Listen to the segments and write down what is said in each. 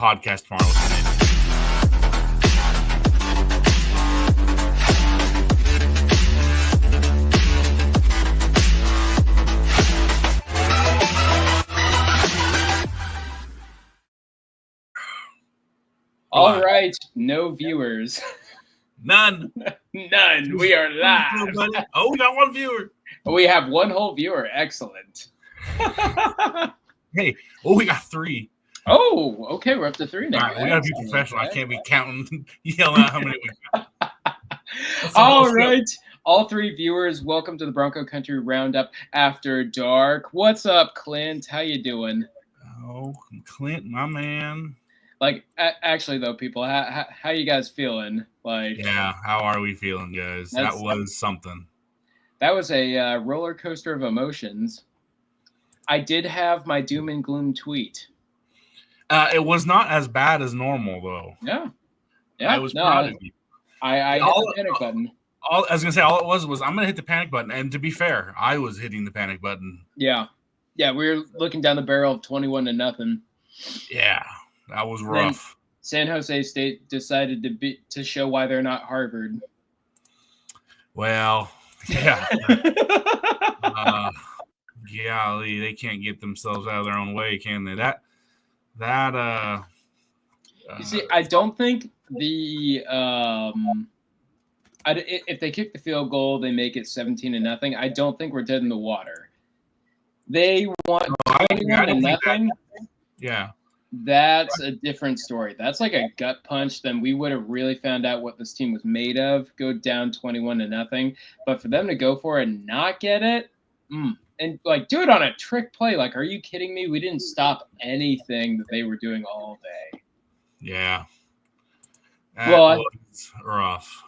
podcast tomorrow with Genty. All right, no viewers. None. We are live. Oh, we got one viewer. We have one whole viewer. Excellent. Hey, we got 3. Oh, okay. We're up to 3 now. All right, we got to be professional. I can't be counting, yelling out how many we got. All right. All 3 viewers, welcome to the Bronco Country Roundup After Dark. What's up, Clint? How you doing? Oh, Clint, my man. Like, actually, though, people, how you guys feeling? Like, yeah, how are we feeling, guys? That was something. That was a roller coaster of emotions. I did have my doom and gloom tweet. It was not as bad as normal, though. Yeah. I was proud of you. I hit the panic button. I was going to say, all it was I'm going to hit the panic button. And to be fair, I was hitting the panic button. Yeah. Yeah, we were looking down the barrel of 21-0. Yeah. That was rough. San Jose State decided to show why they're not Harvard. Well, yeah. Golly, they can't get themselves out of their own way, can they? You see, I don't think if they kick the field goal, they make it 17-0. I don't think we're dead in the water. They want 21-0. Yeah. That's a different story. That's like a gut punch. Then we would have really found out what this team was made of. Go down 21-0. But for them to go for it and not get it, and like do it on a trick play. Like, are you kidding me? We didn't stop anything that they were doing all day. Yeah. That was rough.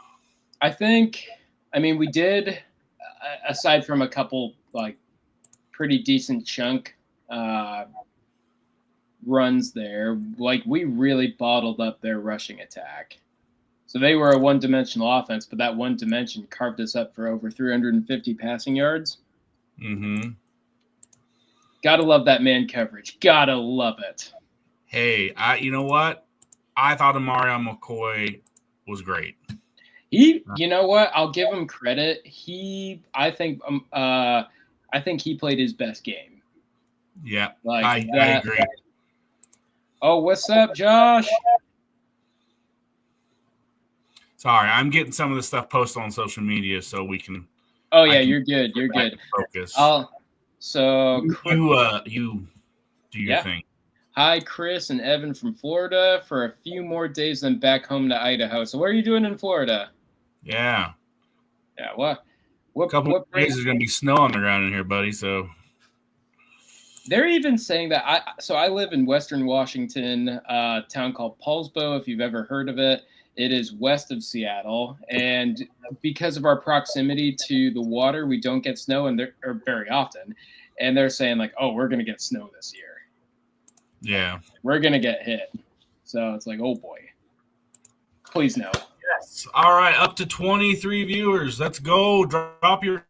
We did, aside from a couple like pretty decent chunk runs there, like we really bottled up their rushing attack. So they were a one-dimensional offense, but that one dimension carved us up for over 350 passing yards. Mm-hmm. Gotta love that man coverage. Gotta love it. Hey, you know what? I thought Amari McCoy was great. You know what? I'll give him credit. I think he played his best game. Yeah, like I agree. Oh, what's up, Josh? Sorry, I'm getting some of the stuff posted on social media so we can. Oh yeah, you're good. You're good. Focus. So you do your thing. Hi, Chris and Evan from Florida. For a few more days, then back home to Idaho. So what are you doing in Florida? Yeah. Yeah. What? Couple of days there's gonna be snow on the ground in here, buddy. So. They're even saying that I live in Western Washington, a town called Paulsbo, if you've ever heard of it. It is west of Seattle, and because of our proximity to the water, we don't get snow very often. And they're saying like, "Oh, we're going to get snow this year." Yeah. We're going to get hit. So it's like, "Oh boy." Please no. Yes. All right, up to 23 viewers. Let's go. Drop your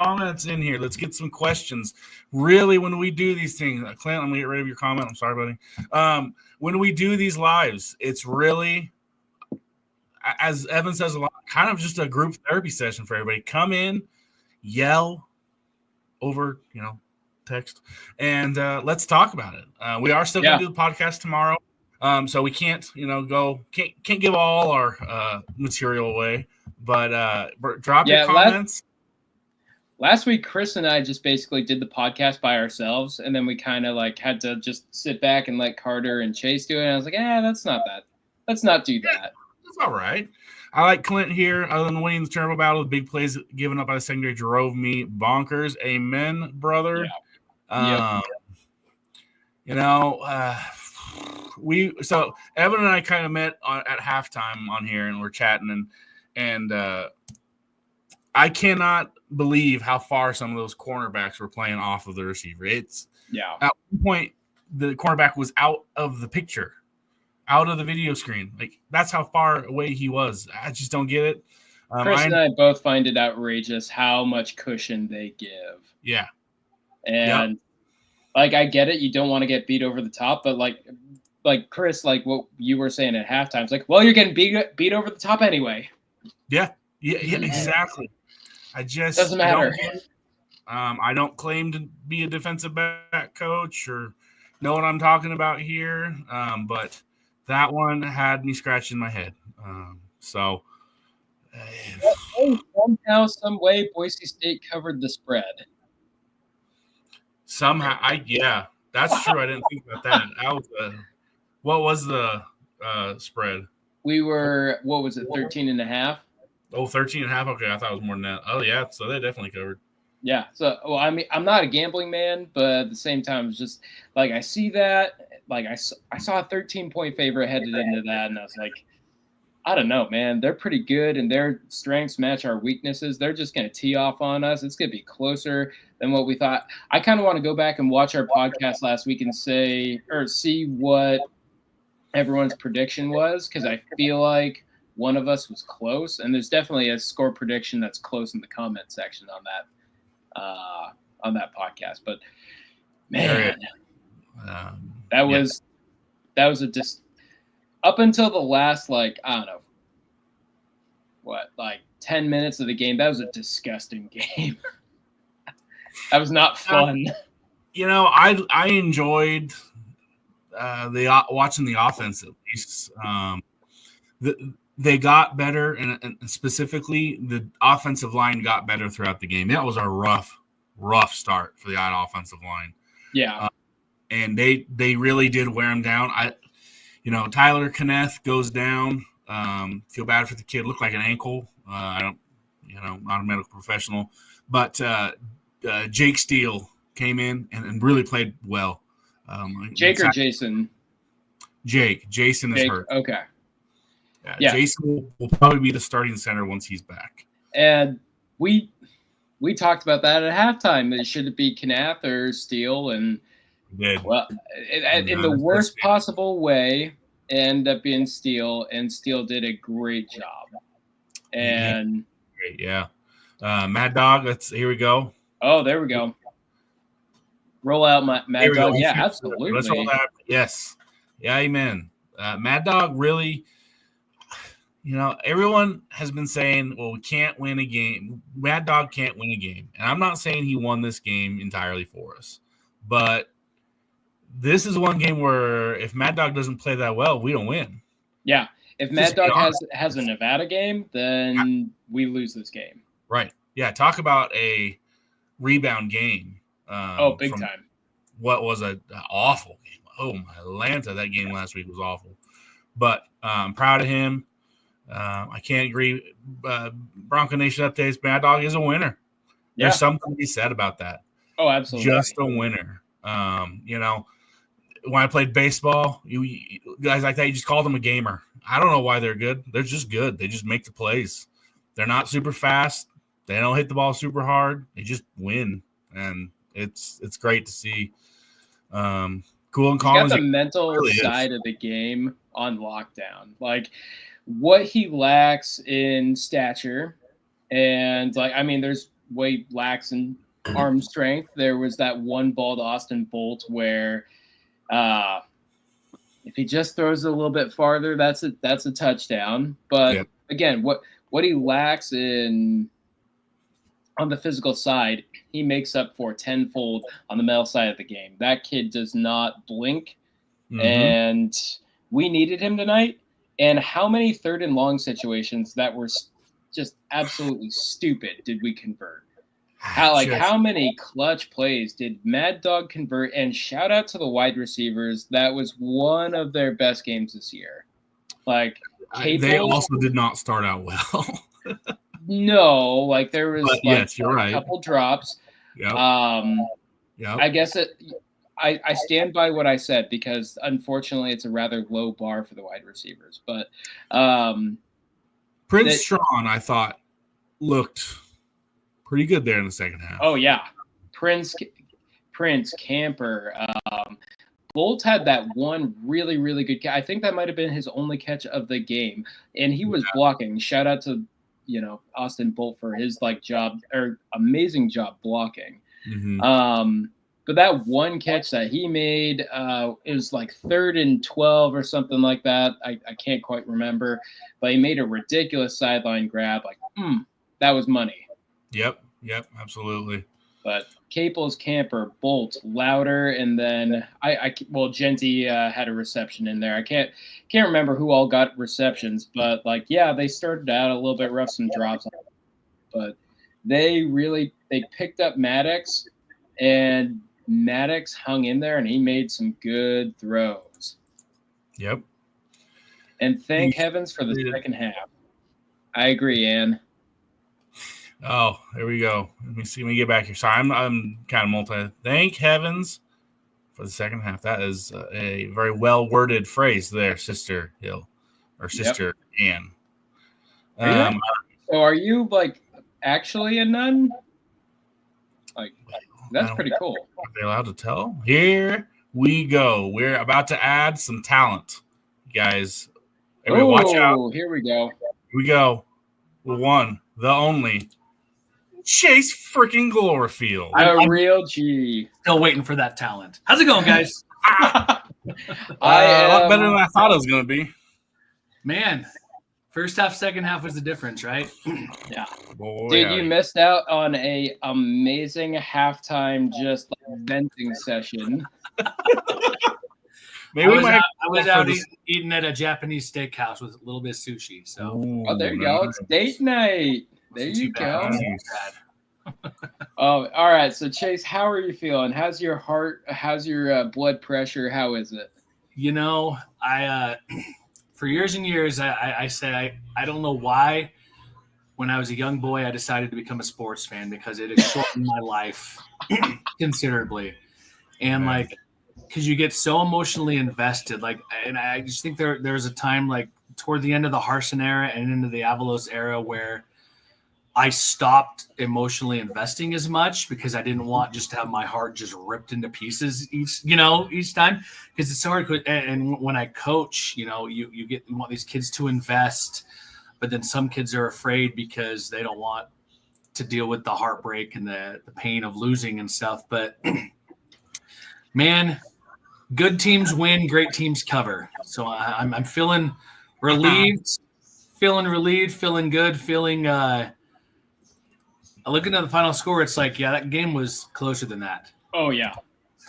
comments in here. Let's get some questions. Really, when we do these things, Clint, I'm gonna get rid of your comment. I'm sorry, buddy. When we do these lives, it's really, as Evan says a lot, kind of just a group therapy session for everybody. Come in, yell over, text, and let's talk about it. We are still gonna do the podcast tomorrow, so we can't, can't give all our material away, but drop your comments. Last week, Chris and I just basically did the podcast by ourselves, and then we kind of like had to just sit back and let Carter and Chase do it. And I was like, that's not bad. Let's not do that. That's all right. I like Clint here. Other than winning the turbo battle, the big plays given up by the secondary drove me bonkers. Amen, brother. Yeah. So Evan and I kind of met at halftime on here, and we're chatting, and I cannot believe how far some of those cornerbacks were playing off of the receiver. At one point, the cornerback was out of the picture, out of the video screen. Like, that's how far away he was. I just don't get it. Chris and I both find it outrageous how much cushion they give. Yeah. And like, I get it. You don't want to get beat over the top, but like like Chris, like what you were saying at halftime. It's like, well, you're getting beat over the top anyway. Yeah, exactly. I Doesn't matter. I don't claim to be a defensive back coach or know what I'm talking about here, but that one had me scratching my head. Somehow, some way, Boise State covered the spread. Somehow, that's true. I didn't think about that. What was the spread? We were, what was it, 13.5? Oh, 13.5. Okay, I thought it was more than that. Oh, yeah, so they definitely covered. Yeah. So, well, I mean, I'm not a gambling man, but at the same time, it's just like I see that. Like I saw a 13-point favorite headed into that, and I was like, I don't know, man. They're pretty good, and their strengths match our weaknesses. They're just going to tee off on us. It's going to be closer than what we thought. I kind of want to go back and watch our podcast last week and see what everyone's prediction was, because I feel like one of us was close, and there's definitely a score prediction that's close in the comment section on that podcast. But man, that was up until the last, like, I don't know, 10 minutes of the game, that was a disgusting game. That was not fun. I enjoyed watching the offense at least. They got better, and specifically the offensive line got better throughout the game. That was a rough start for the offensive line. Yeah. And they really did wear them down. Tyler Kenneth goes down. Feel bad for the kid. Looked like an ankle. I don't, not a medical professional, but Jake Steele came in and really played well. Jake or Jason? Jake. Jason is hurt. Okay. Yeah. Jason will probably be the starting center once he's back. And we talked about that at halftime. Should it be Knath or Steele? And well, in the worst possible way, ended up being Steele, and Steele did a great job. And yeah. Mad Dog. Here we go. Oh, there we go. Roll out Mad Dog. Yeah, absolutely. Let's roll that. Yes. Yeah, amen. Mad Dog really. Everyone has been saying, well, we can't win a game. Mad Dog can't win a game. And I'm not saying he won this game entirely for us. But this is one game where if Mad Dog doesn't play that well, we don't win. Yeah. If Mad Dog has a Nevada game, then we lose this game. Right. Yeah. Talk about a rebound game. Big time. What was an awful game. Oh, my Atlanta, that game last week was awful. But I'm proud of him. I can't agree. Bronco Nation updates. Mad Dog is a winner. Yeah. There's something to be said about that. Oh, absolutely. Just a winner. When I played baseball, you guys like that, you just called them a gamer. I don't know why they're good. They're just good. They just make the plays. They're not super fast. They don't hit the ball super hard. They just win, and it's great to see. Cool and calm. He's got the mental side of the game on lockdown. Like what he lacks in stature, and there's way lacks in arm strength. There was that one ball to Austin Bolt where if he just throws it a little bit farther, that's a touchdown. But again, what he lacks on the physical side, he makes up for tenfold on the mental side of the game. That kid does not blink, and we needed him tonight. And how many 3rd and long situations that were just absolutely stupid did we convert? How many clutch plays did Mad Dog convert? And shout out to the wide receivers. That was one of their best games this year. They also did not start out well. No, there was yes, you're right. A couple drops. Yep. I guess I stand by what I said, because unfortunately it's a rather low bar for the wide receivers. But Prince Strong, I thought, looked pretty good there in the second half. Oh yeah, Prince Camper. Bolt had that one really, really good catch. I think that might have been his only catch of the game, and he was blocking. Shout out to Austin Bolt for his job, or amazing job blocking. But that one catch that he made, it was like 3rd and 12 or something like that. I can't quite remember, but he made a ridiculous sideline grab. Like, that was money. Yep, absolutely. But Caples, Camper, Bolt, Louder, and then Genty had a reception in there. I can't remember who all got receptions, but they started out a little bit rough, some drops, but they picked up Maddox, and Maddox hung in there, and he made some good throws. Yep. And thank heavens for the second half. I agree, Ann. Oh, there we go. Let me get back here. Sorry, I'm kind of multi. Thank heavens for the second half. That is a very well worded phrase there, Sister Hill or Sister Ann. So are you actually a nun? That's pretty cool. Are they allowed to tell? Here we go. We're about to add some talent, guys. Everybody watch out. Here we go. Here we go. The one, the only, Chase freaking Glorfield. A real G. Still waiting for that talent. How's it going, guys? A lot better than I thought it was going to be. Man, first half, second half was the difference, right? Yeah. Boy, dude, you missed out on a amazing halftime venting session. Maybe I was out eating at a Japanese steakhouse with a little bit of sushi. So, there you go. It's date night. There you go. Oh, all right. So, Chase, how are you feeling? How's your heart? How's your blood pressure? How is it? I for years and years, I say I don't know why. When I was a young boy, I decided to become a sports fan because it has shortened my life considerably, and because you get so emotionally invested. And I just think there's a time toward the end of the Harsin era and into the Avalos era where I stopped emotionally investing as much because I didn't want just to have my heart just ripped into pieces each time, because it's so hard. And when I coach, you want these kids to invest, but then some kids are afraid because they don't want to deal with the heartbreak and the pain of losing and stuff. But man, good teams win, great teams cover. So I'm feeling relieved, feeling good, feeling looking at the final score, it's that game was closer than that. Oh, yeah.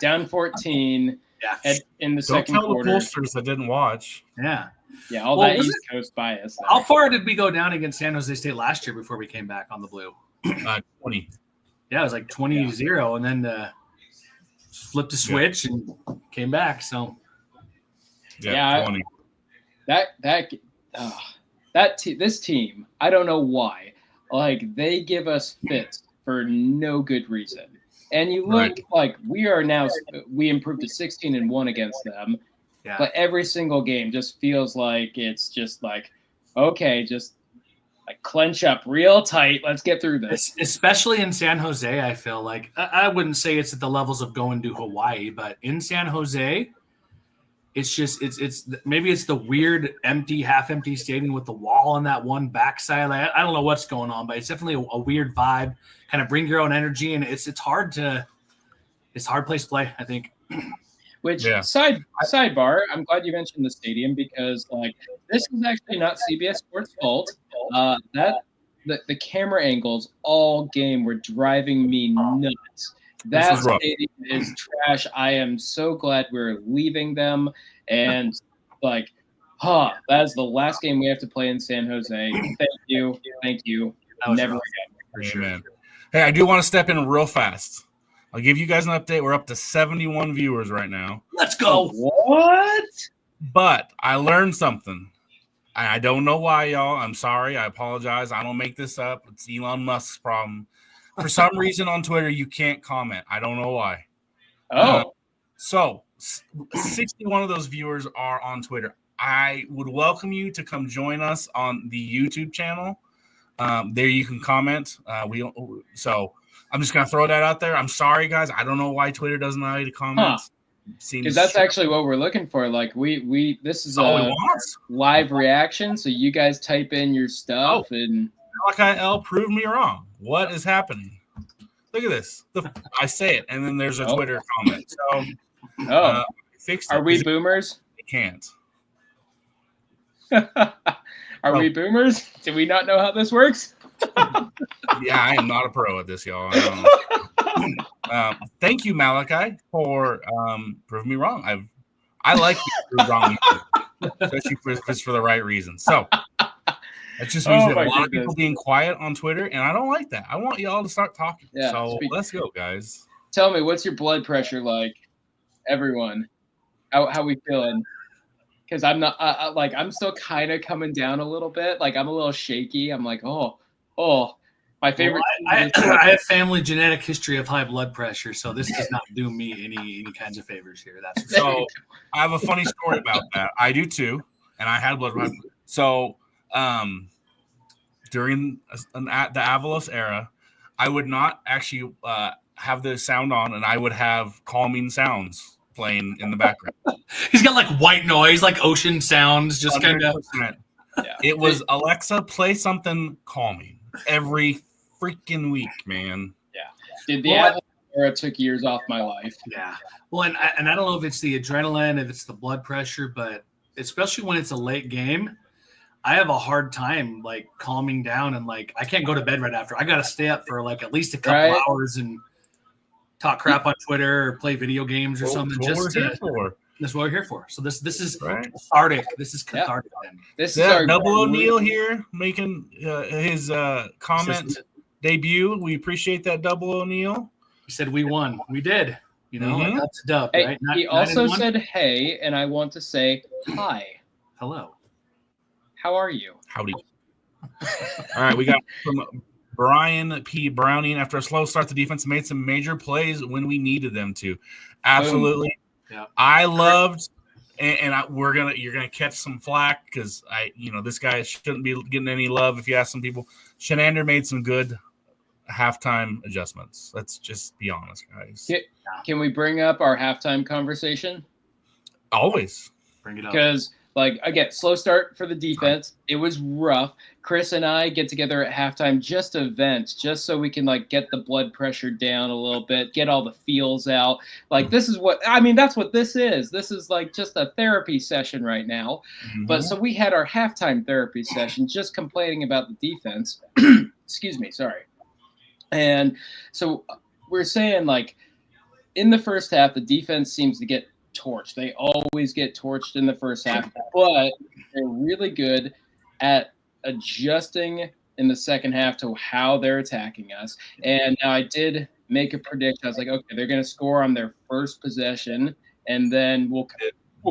Down 14 in the second quarter. Don't tell the pollsters I didn't watch. Yeah. Yeah, all that East Coast bias. How far did we go down against San Jose State last year before we came back on the blue? 20. Yeah, it was 20-0, and then flipped a switch and came back. So, 20. This team, I don't know why. They give us fits for no good reason. And you look we improved to 16-1 against them. Yeah. But every single game just feels like it's just okay, just clench up real tight. Let's get through this. Especially in San Jose, I feel like I wouldn't say it's at the levels of going to Hawaii, but in San Jose, it's just it's maybe it's the weird half empty stadium with the wall on that one backside. I don't know what's going on, but it's definitely a weird vibe. Kind of bring your own energy, and it's hard place to play, I think. Which sidebar, I'm glad you mentioned the stadium because this is actually not CBS Sports' fault. The camera angles all game were driving me nuts. That stadium is trash. I am so glad we're leaving them. And that is the last game we have to play in San Jose. Thank you. Never again. For sure. Amen. Hey, I do want to step in real fast. I'll give you guys an update. We're up to 71 viewers right now. Let's go. What? But I learned something. I don't know why, y'all. I'm sorry. I apologize. I don't make this up. It's Elon Musk's problem. For some reason on Twitter, you can't comment. I don't know why. So 61 of those viewers are on Twitter. I would welcome you to come join us on the YouTube channel. There you can comment. So I'm just going to throw that out there. I'm sorry, guys. I don't know why Twitter doesn't allow you to comment. Because that's actually what we're looking for. This is a live reaction. So you guys type in your stuff and LKL, prove me wrong. What is happening? Look at this. I say it, and then there's a Twitter comment. So, fixed it. Are we boomers? I can't. Are we boomers? Do we not know how this works? Yeah, I am not a pro at this, y'all. Thank you, Malachi, for proving me wrong. I like being proved wrong, especially for the right reason. So that just means that a lot of people being quiet on Twitter, and I don't like that. I want y'all to start talking. Yeah, so let's go, guys. Tell me, what's your blood pressure like? Everyone, how we feeling? Because I'm not I'm still kind of coming down a little bit. Like I'm a little shaky. I'm like, oh, my favorite. Well, I have family genetic history of high blood pressure, so this does not do me any kinds of favors here. That's so. I have a funny story about that. I do too, and I had blood pressure. So during the Avalos era, I would not actually have the sound on, and I would have calming sounds playing in the background. He's got like white noise, like ocean sounds, just kind of. Yeah. It was Alexa, play something calming every freaking week, man. Yeah. The Avalos era took years off my life. Yeah. Well, and I don't know if it's the adrenaline, if it's the blood pressure, but especially when it's a late game, I have a hard time like calming down and like I can't go to bed right after. I got to stay up for like at least a couple hours and talk crap on Twitter or play video games or something. That's what we're here for. So this is cathartic. This is cathartic. This is our Double O'Neill here making his comment debut. We appreciate that, Double O'Neill. He said we won. We did. You know, that's a dub, hey, right? He also said, hey, and I want to say hi. Hello. How are you? Howdy. All right, we got from Brian P. Browning. After a slow start, the defense made some major plays when we needed them to. Absolutely. Yeah. I loved, and you're gonna catch some flack because this guy shouldn't be getting any love if you ask some people. Shenander made some good halftime adjustments. Let's just be honest, guys. Can we bring up our halftime conversation? Always bring it up because, again, slow start for the defense. It was rough. Chris and I get together at halftime just to vent, just so we can get the blood pressure down a little bit, get all the feels out. This is that's what this is. This is just a therapy session right now. Mm-hmm. But so we had our halftime therapy session, just complaining about the defense. Excuse me, sorry. And so we're saying in the first half, the defense seems to get torched. They always get torched in the first half, but they're really good at adjusting in the second half to how they're attacking us. And now I did make a prediction. I was like, okay, they're going to score on their first possession, and then we'll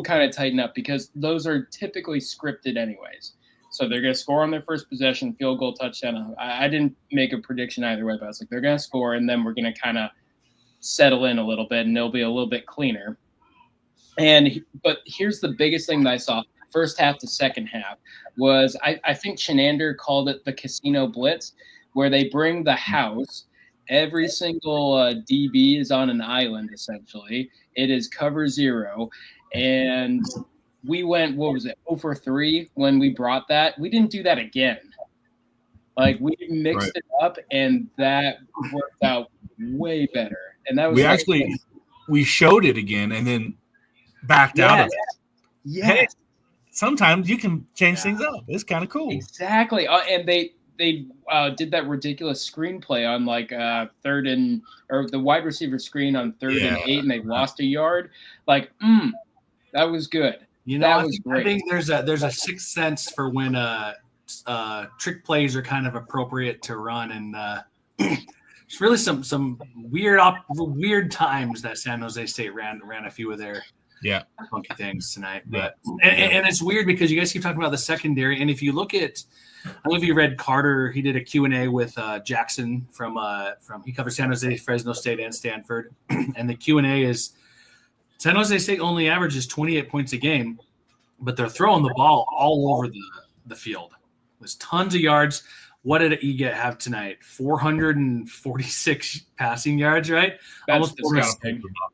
kind of tighten up because those are typically scripted anyways. So they're going to score on their first possession, field goal, touchdown. I didn't make a prediction either way, but I was like, they're going to score, and then we're going to kind of settle in a little bit, and they'll be a little bit cleaner. But here's the biggest thing that I saw first half to second half was I think Shenander called it the casino blitz, where they bring the house. Every single DB is on an island, essentially. It is cover zero. And we went, 0 for 3 when we brought that. We didn't do that again. We mixed it up, and that worked out way better. And that was we showed it again and then backed out of it. Yeah. Hey, sometimes you can change things up. It's kind of cool. Exactly. And they did that ridiculous screenplay on or the wide receiver screen on 3rd and 8, and they lost a yard. That was good. That was great. I think there's a sixth sense for when trick plays are kind of appropriate to run, and it's really some weird times that San Jose State ran a few of their funky things tonight. But and it's weird because you guys keep talking about the secondary, and if you look at, I don't know if you read Carter, he did a Q&A with Jackson from he covers San Jose, Fresno State, and Stanford, and the Q&A is San Jose State only averages 28 points a game, but they're throwing the ball all over the field. There's tons of yards. What did Eget have tonight? 446 passing yards, right? Almost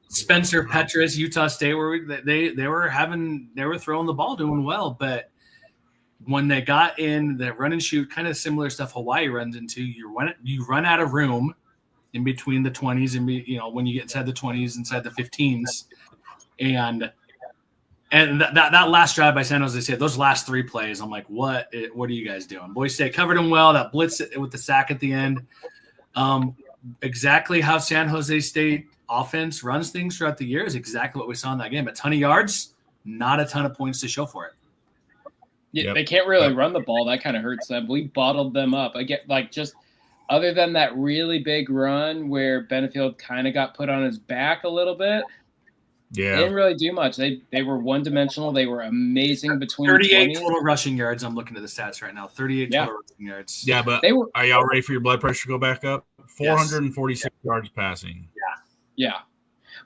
Spencer Petras, Utah State, where they were throwing the ball, doing well, but when they got in the run and shoot, kind of similar stuff Hawaii runs into, you run out of room, in between the 20s and when you get inside the 20s, inside the 15s, and that last drive by San Jose State, those last 3 plays, I'm like, what are you guys doing? Boise State covered them well. That blitz with the sack at the end, exactly how San Jose State offense runs things throughout the year is exactly what we saw in that game. A ton of yards, not a ton of points to show for it. Yeah, They can't really run the ball. That kind of hurts them. We bottled them up. I get just other than that really big run where Benfield kind of got put on his back a little bit. Yeah, they didn't really do much. They were one-dimensional. They were amazing between 38 total rushing yards. I'm looking at the stats right now. 38 total rushing yards. Yeah, but are y'all ready for your blood pressure to go back up? 446 yards passing. Yeah.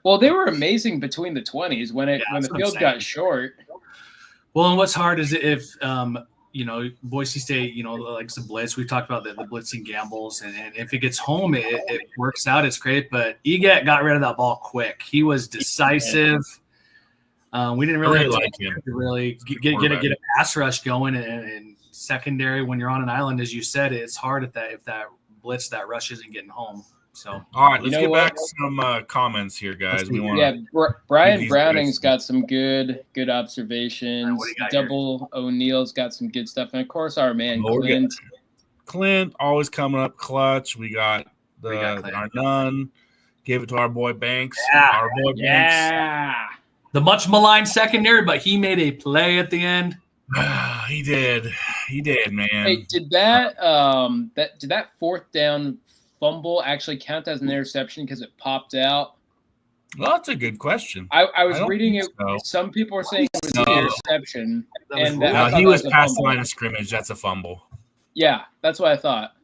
Well, they were amazing between the 20s when the field got short. Well, and what's hard is if Boise State, likes the blitz. We've talked about the blitzing gambles, and if it gets home, it works out. It's great. But Egat got rid of that ball quick. He was decisive. We didn't really like him to really get a pass rush going. And secondary, when you're on an island, as you said, it's hard if that blitz, that rush isn't getting home. So all right, let's get back to some comments here, guys. Brian Browning's got some good observations. Double O'Neill's got some good stuff, and of course our man Clint always coming up clutch. We got our nun. Gave it to our boy Banks. Our boy Banks. The much maligned secondary, but he made a play at the end. He did, man. Hey, did that fourth down fumble actually count as an interception because it popped out? Well, that's a good question. I was reading it. So. Some people are saying it was an interception. He was past the line of scrimmage. That's a fumble. Yeah, that's what I thought.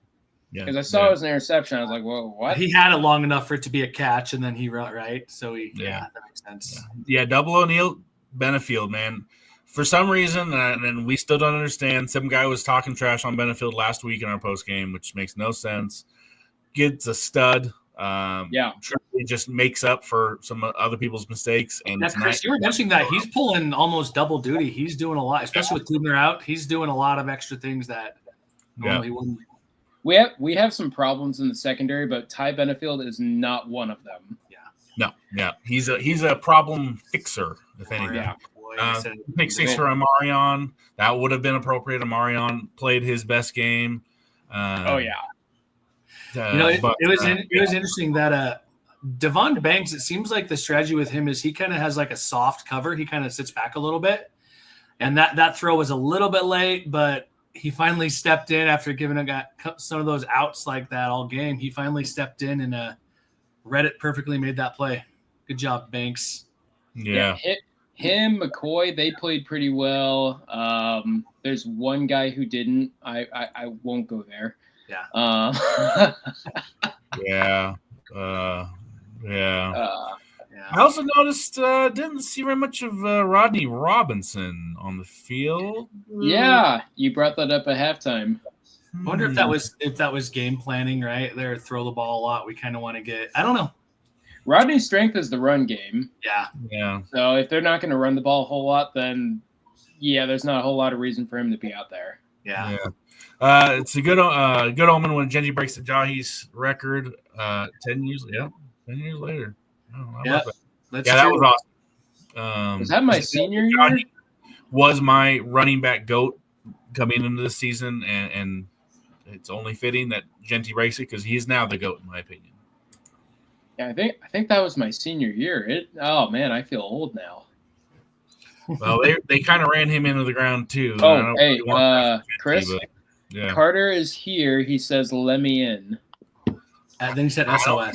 Because I saw it was an interception. I was like, whoa, what? He had it long enough for it to be a catch, and then he wrote right. So that makes sense. Yeah, Double O'Neill, Benfield, man. For some reason, and we still don't understand, some guy was talking trash on Benfield last week in our post game, which makes no sense. Gets a stud. He just makes up for some other people's mistakes. And Chris, you were mentioning that he's pulling almost double duty. He's doing a lot, especially with Tubner out. He's doing a lot of extra things that normally wouldn't. We have some problems in the secondary, but Tai Benfield is not one of them. He's a problem fixer, if anything. Pick 6 for Amarion. That would have been appropriate. Amarion played his best game. It was interesting that Devon Banks, it seems like the strategy with him is he kind of has like a soft cover. He kind of sits back a little bit. And that throw was a little bit late, but he finally stepped in after got some of those outs like that all game. He finally stepped in and read it perfectly, made that play. Good job, Banks. Yeah. Him, McCoy, they played pretty well. There's one guy who didn't. I won't go there. I also noticed didn't see very much of Rodney Robinson on the field. Yeah, you brought that up at halftime. I wonder if that was game planning, right? There, throw the ball a lot. We kind of want to get. I don't know. Rodney's strength is the run game. Yeah. So if they're not going to run the ball a whole lot, then there's not a whole lot of reason for him to be out there. Yeah. It's a good omen when Genty breaks the Jahi's record 10 years later. That was awesome. Was that my senior year? Was my running back GOAT coming into the season, and it's only fitting that Genty breaks it because he is now the GOAT in my opinion. Yeah, I think that was my senior year. Oh man, I feel old now. Well, they kind of ran him into the ground too. Oh, hey, Chris. Yeah. Carter is here. He says, "Let me in." And then he said SOS.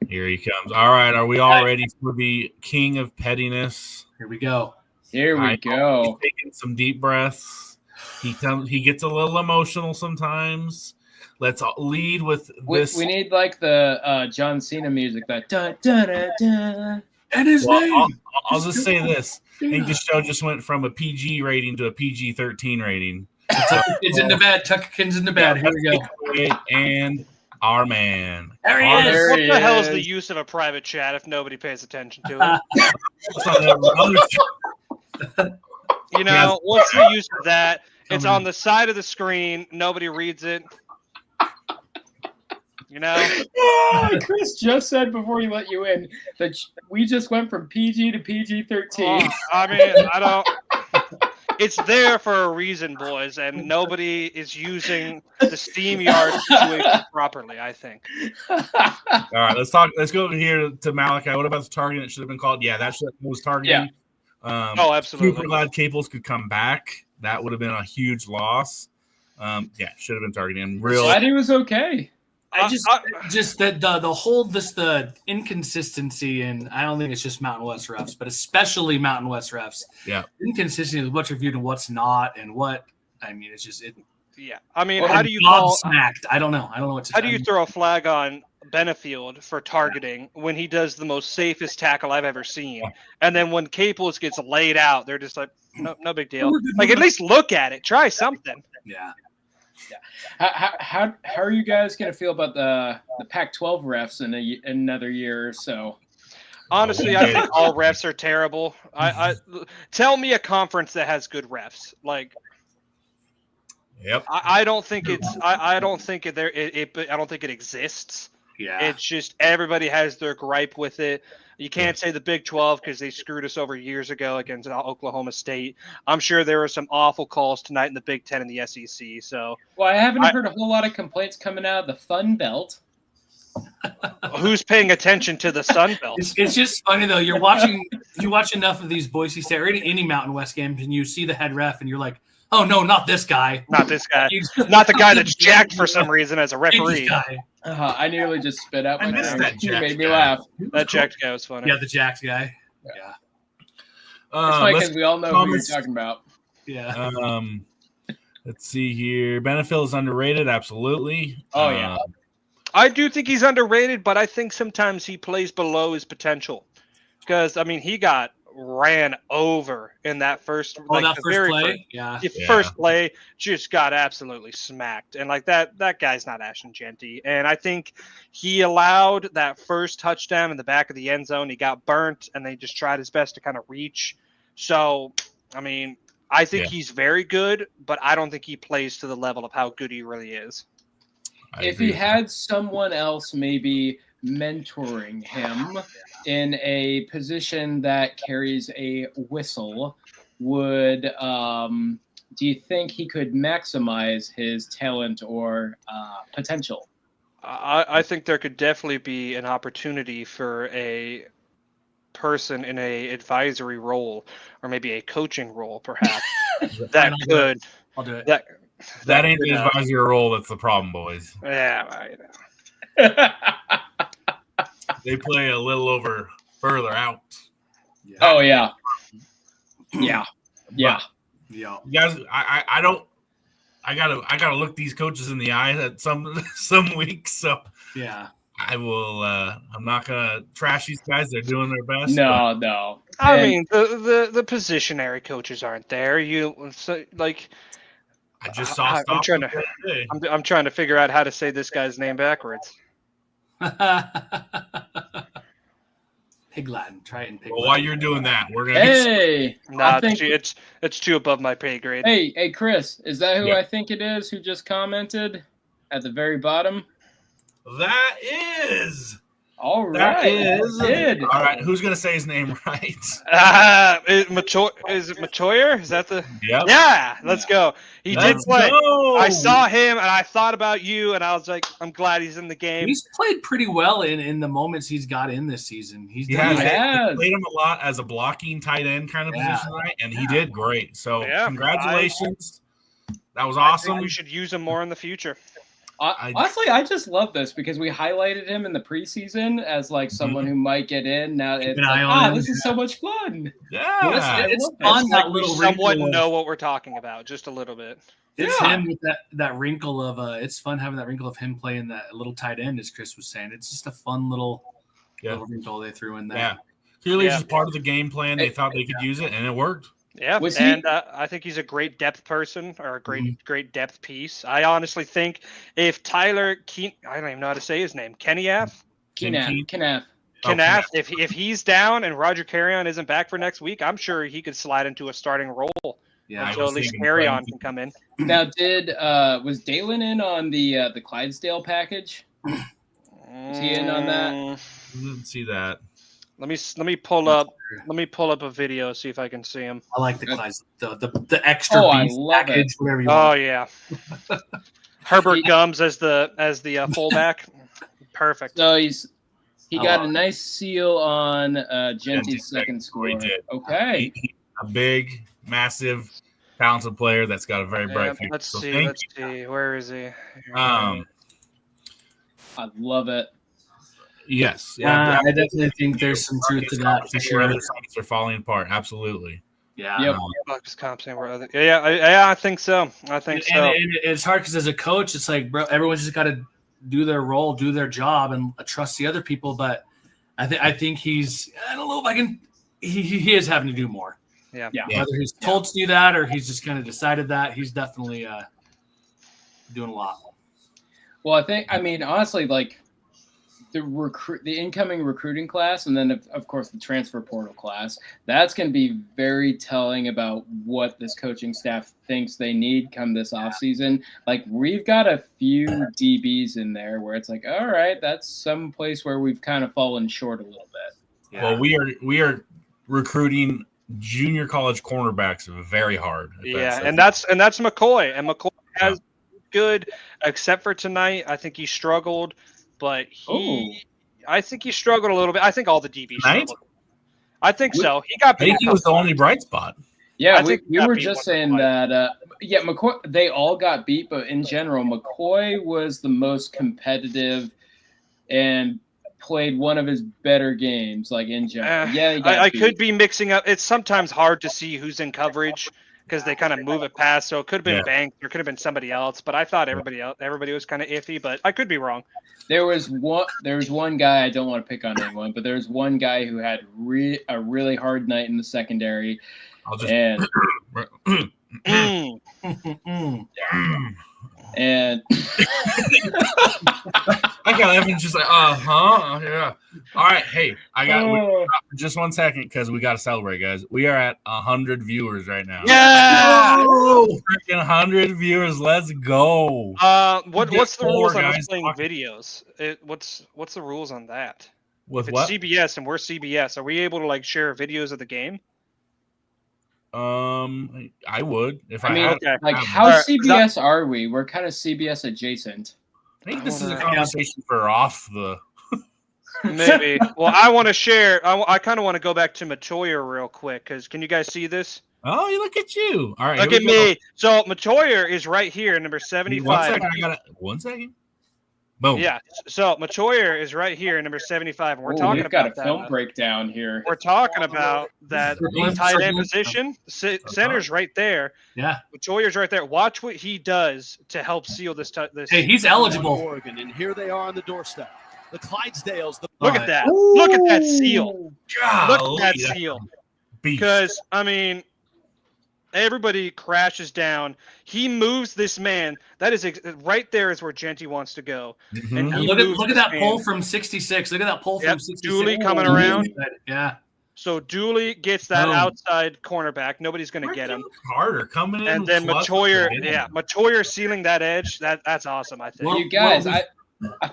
Here he comes. All right, are we all ready for the king of pettiness? Here we go. Here we go. He's taking some deep breaths. He gets a little emotional sometimes. Let's lead with this. We need like the John Cena music, that da da da da. And his name. I'll just say this: I think the show just went from a PG rating to a PG-13 rating. It's in the bed. Tuckerkin's in the bed. Here we go. And our man. There he is. What the hell is the use of a private chat if nobody pays attention to it? What's the use of that? It's on the side of the screen. Nobody reads it. You know, Chris just said before he let you in that we just went from PG to PG-13. I mean, I don't. It's there for a reason, boys, and nobody is using the SteamYard situation properly, I think. All right, let's go here to Malachi. What about the targeting? It should have been called. Yeah, that was targeting. Yeah. Oh, absolutely. Super glad Caples could come back. That would have been a huge loss. Yeah, should have been targeting. Glad he was okay. The inconsistency, and I don't think it's just Mountain West refs, but especially Mountain West refs. Yeah, inconsistency with what's reviewed and what's not, and what I mean, it's just it. Yeah, I mean, how do you call smacked? I don't know what to. How do you throw a flag on Benfield for targeting when he does the most safest tackle I've ever seen, and then when Caples gets laid out, they're just like, no big deal. Like, at least look at it, try something. Yeah. How are you guys going to feel about the Pac-12 refs in another year or so? Honestly, I think all refs are terrible. I tell me a conference that has good refs. Like, yep. I don't think it's. I don't think it there. I don't think it exists. Yeah. It's just everybody has their gripe with it. You can't say the Big 12 because they screwed us over years ago against Oklahoma State. I'm sure there were some awful calls tonight in the Big 10 and the SEC. So, well, I haven't heard a whole lot of complaints coming out of the Fun Belt. Who's paying attention to the Sun Belt? It's just funny though. You watch enough of these Boise State or any Mountain West games, and you see the head ref, and you're like, oh no, not this guy. Not this guy. Not the guy that's jacked for some reason as a referee. I nearly just spit out my drink. You made me guy. laugh. That jacked guy was funny. Yeah, the jacked guy. Yeah. It's funny because we all know who you're talking about. Yeah. Let's see here. Benfield is underrated. Absolutely. Oh, yeah. I do think he's underrated, but I think sometimes he plays below his potential. Because, I mean, he got ran over in that first play. First play just got absolutely smacked, and like that guy's not Ashton Genty, and I think he allowed that first touchdown in the back of the end zone. He got burnt, and they just tried his best to kind of reach. So, I mean, I think he's very good, but I don't think he plays to the level of how good he really is. If he had someone else maybe mentoring him in a position that carries a whistle, do you think he could maximize his talent or potential? I think there could definitely be an opportunity for a person in a advisory role or maybe a coaching role, perhaps. I'll do it. That ain't the advisory role that's the problem, boys. Yeah, I know. They play a little over further out. Yeah. Oh yeah. Yeah. You guys, I gotta look these coaches in the eye at some weeks. So yeah, I will. I'm not gonna trash these guys. They're doing their best. No. I mean, the positionary coaches aren't there. I just saw. I'm trying to figure out how to say this guy's name backwards. Pig Latin. Try it in Pig Latin. Latin. While you're doing that, we're gonna. It's too above my pay grade. Hey, Chris, is that who I think it is who just commented at the very bottom? That is. All right. All right. Who's gonna say his name right? Is it Machoyer? Is that the? Yep. Yeah. Let's go. He did play. Go. I saw him and I thought about you and I was like, I'm glad he's in the game. He's played pretty well in the moments he's got in this season. He played him a lot as a blocking tight end kind of position, right? And he did great. So congratulations. That was awesome. I think we should use him more in the future. Honestly, I just love this because we highlighted him in the preseason as like someone who might get in. Now it's like, this is so much fun. Yeah, it's fun. That little somewhat know what we're talking about, just a little bit. It's him with that wrinkle of it's fun having that wrinkle of him playing that little tight end, as Chris was saying. It's just a fun little wrinkle they threw in there. Yeah, clearly it's just part of the game plan. They thought they could use it, and it worked. Yeah, I think he's a great depth person or a great depth piece. I honestly think if Tyler I don't even know how to say his name, Knapp, if he's down and Roger Carrion isn't back for next week, I'm sure he could slide into a starting role. Yeah, until at least Carrion can come in. Now, was Dalen in on the Clydesdale package? Is he in on that? I didn't see that. Let me pull up a video, see if I can see him. I like the class, the extra I beef love package, whatever you Oh want. yeah. Herbert Gums as the fullback. Perfect. So he I got love a it. nice seal on Genty's second score. He did. Okay. He's a big, massive, talented player that's got a very bright future. Let's So see. thank Let's see. Where is he? you. I love it. Yes. I definitely think there's some truth to that for sure. Other sites are falling apart. Absolutely. Yeah. Yep. Bucks comp saying we're other. Yeah, I think so. I think so. And it's hard because as a coach, it's like, bro, everyone's just got to do their role, do their job, and trust the other people. But I think he's, I don't know if I can. He is having to do more. Yeah. Whether he's told to do that or he's just kind of decided that, he's definitely doing a lot. Well, I mean, honestly, like the incoming recruiting class, and then of course the transfer portal class, that's going to be very telling about what this coaching staff thinks they need come this offseason. Like, we've got a few DBs in there where it's like, all right, that's some place where we've kind of fallen short a little bit. Yeah. Well, we are recruiting junior college cornerbacks very hard. Yeah, and that's McCoy. And McCoy has good, except for tonight. I think he struggled, but I think he struggled a little bit. I think all the DBs struggled. I think so. He got. I think he was the only bright spot. Yeah, we were just saying that. McCoy. They all got beat, but in general, McCoy was the most competitive and played one of his better games, like in general. I could be mixing up. It's sometimes hard to see who's in coverage because they kind of move it past. So it could have been Banks, or it could have been somebody else. But I thought everybody was kind of iffy. But I could be wrong. There was one guy, I don't want to pick on anyone, but there's one guy who had a really hard night in the secondary. And I got Evan's just like, yeah. All right, hey, I got just 1 second because we got to celebrate, guys. We are at 100 viewers right now. Yeah, freaking 100 viewers. Let's go. What's the rules on us playing videos? What's the rules on that? With it's what? CBS, and we're CBS. Are we able to like share videos of the game? I would if I mean, had. okay. Like, how CBS are we? We're kind of CBS adjacent. I think this is a conversation for off the. Maybe. Well, I want to share. I kind of want to go back to Matoyer real quick because can you guys see this? Oh, look at you! All right, look at me. So Matoyer is right here, number 75. 1 second. I got 1 second. Boom. Yeah. So Matoyer is right here, number 75, and we're talking about that. Got a film breakdown here. We're talking about that tight end position. Center's right there. Yeah. Matoyer's right there. Watch what he does to help seal this. Hey, he's eligible. Oregon, and here they are on the doorstep. The Clydesdales. Look at that. Look at that seal. God, look at that seal. Because I mean, everybody crashes down. He moves this man. That is right there is where Genty wants to go. Mm-hmm. And look at that pull from 66. Look at that pull from 66. Dooley coming around. Yeah. So Dooley gets that outside cornerback. Nobody's going to get him. Harder coming in. And then Matoyer sealing that edge. That's awesome. I think. You guys, I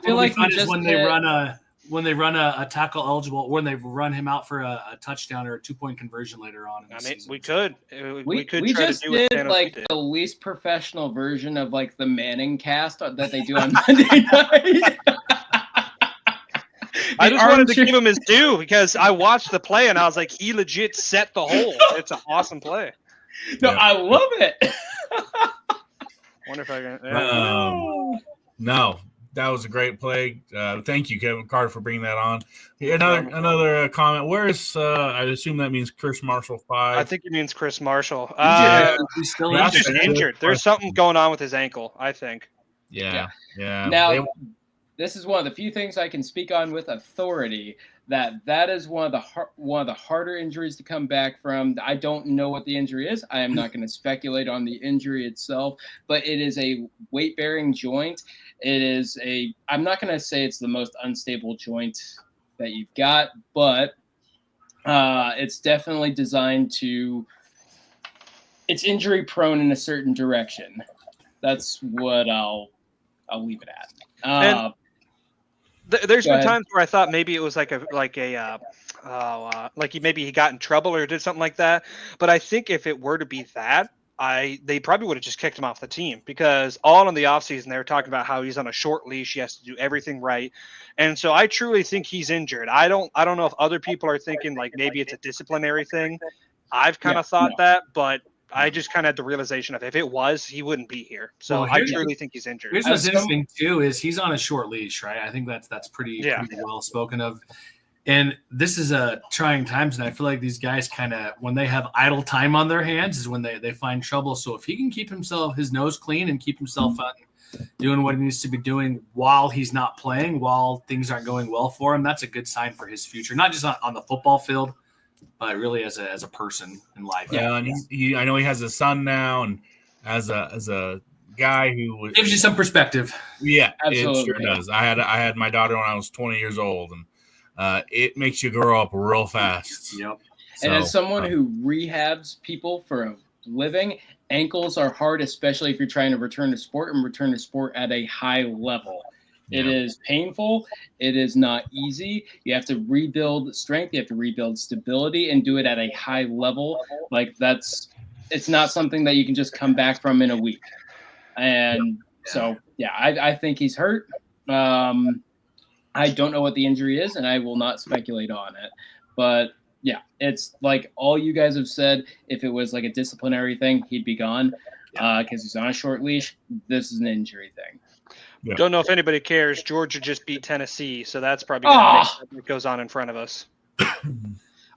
feel like when they run a tackle eligible, when they run him out for a touchdown or a 2-point conversion later on. I mean, we could we try just to do did like the least professional version of like the Manning cast that they do on Monday night. I just wanted to give him his due because I watched the play and I was like, he legit set the hole. It's an awesome play. No, I love it. Wonder if I can. No, that was a great play. Thank you, Kevin Carter, for bringing that on. Another comment. Where is? I assume that means Chris Marshall 5. I think it means Chris Marshall. He's still injured. There's something going on with his ankle, I think. Yeah. Now, this is one of the few things I can speak on with authority. That is one of the harder injuries to come back from. I don't know what the injury is. I am not going to speculate on the injury itself, but it is a weight-bearing joint. It is I'm not going to say it's the most unstable joint that you've got, but it's definitely designed to. It's injury prone in a certain direction. That's what I'll leave it at. There's Go been ahead. times where I thought maybe it was like he got in trouble or did something like that. But I think if it were to be that, they probably would have just kicked him off the team, because all in the offseason they were talking about how he's on a short leash, he has to do everything right. And so I truly think he's injured. I don't know if other people are thinking like maybe it's a disciplinary thing. I've kind of thought that, but I just kind of had the realization of if it was, he wouldn't be here. So Well, I truly think he's injured. Here's what's interesting too is he's on a short leash, right? I think that's pretty well spoken of. And this is a trying times, and I feel like these guys kind of, when they have idle time on their hands, is when they find trouble. So if he can keep his nose clean and keep himself on doing what he needs to be doing while he's not playing, while things aren't going well for him, that's a good sign for his future, not just on the football field, but really as a person in life. Yeah, and I know he has a son now, and as a guy who gives you some perspective. Yeah, absolutely. It sure does. I had my daughter when I was 20 years old, and it makes you grow up real fast. Yep. And as someone who rehabs people for a living, ankles are hard, especially if you're trying to return to sport at a high level. Yeah. It is painful. It is not easy. You have to rebuild strength. You have to rebuild stability and do it at a high level. It's not something that you can just come back from in a week. And so, I think he's hurt. I don't know what the injury is, and I will not speculate on it. But, it's like all you guys have said. If it was like a disciplinary thing, he'd be gone because he's on a short leash. This is an injury thing. Yeah. Don't know if anybody cares. Georgia just beat Tennessee, so that's probably what goes on in front of us.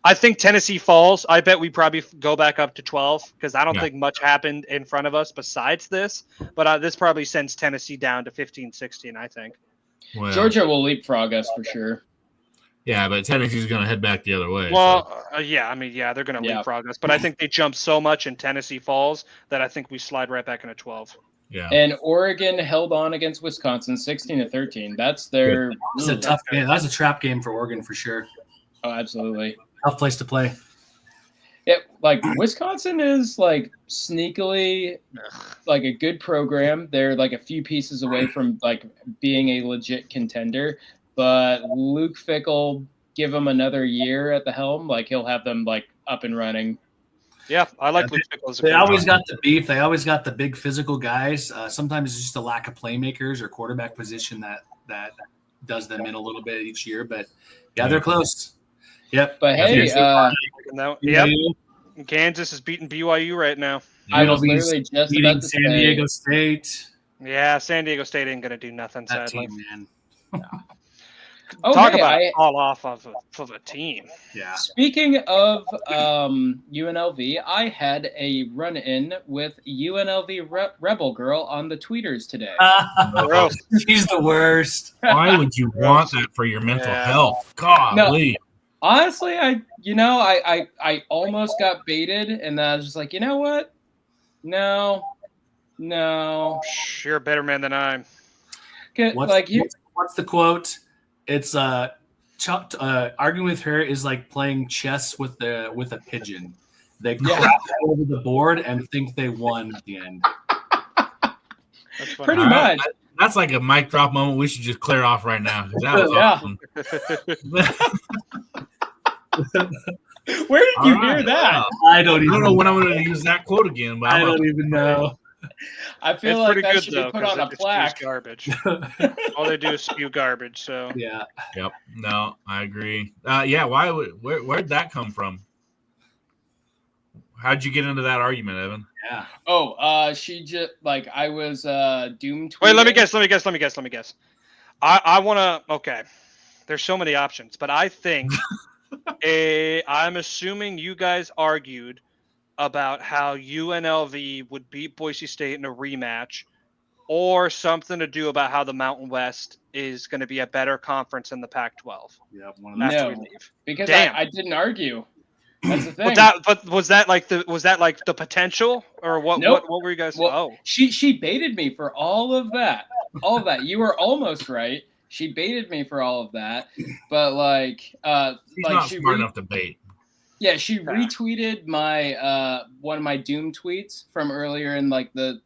I think Tennessee falls. I bet we probably go back up to 12 because I don't think much happened in front of us besides this. But this probably sends Tennessee down to 15, 16, I think. Well, Georgia will leapfrog us for sure. Yeah, but Tennessee's going to head back the other way. Well, they're going to leapfrog us. But I think they jump so much and Tennessee falls that I think we slide right back into 12. Yeah. And Oregon held on against Wisconsin 16-13. That's their – That's a tough game. That's a trap game for Oregon for sure. Oh, absolutely. Tough place to play. Yeah, like Wisconsin is like sneakily like a good program. They're like a few pieces away from like being a legit contender. But Luke Fickell, give him another year at the helm, like he'll have them like up and running. Yeah, I like Luke Fickell. They always got the beef. They always got the big physical guys. Sometimes it's just a lack of playmakers or quarterback position that does them in a little bit each year. But they're close. Yep. But hey, Kansas is beating BYU right now. I was literally just beating San Diego State. Yeah, San Diego State ain't gonna do nothing. That sadly, team, man. Talk about a fall off of a team. Yeah. Speaking of UNLV, I had a run-in with UNLV Rebel Girl on the tweeters today. She's the worst. Why would you want that for your mental health? Golly. No, honestly, I almost got baited, and I was just like, you know what? No. You're a better man than I am. What's the quote? It's arguing with her is like playing chess with a pigeon. They crap over the board and think they won at the end. Pretty much. That's like a mic drop moment. We should just clear off right now. That was awesome. Where did you hear that? I don't know when I'm going to use that quote again. But I don't even know. I feel it's like pretty that good, should though, be put on a plaque. Garbage. All they do is spew garbage. So yeah. Yep. No, I agree. Where'd that come from? How'd you get into that argument, Evan? Yeah. Oh, she just I was doom tweeting. Wait, let me guess. I want to. Okay. There's so many options, but I think I'm assuming you guys argued about how UNLV would beat Boise State in a rematch, or something to do about how the Mountain West is going to be a better conference than the Pac-12. Yeah, no, because I didn't argue. That's the thing. But was that like the potential, or what? Nope. What were you guys? Well, she baited me for all of that. You were almost right. She baited me for all of that, but she's not smart enough to bait. Yeah, she retweeted my one of my Doom tweets from earlier in like the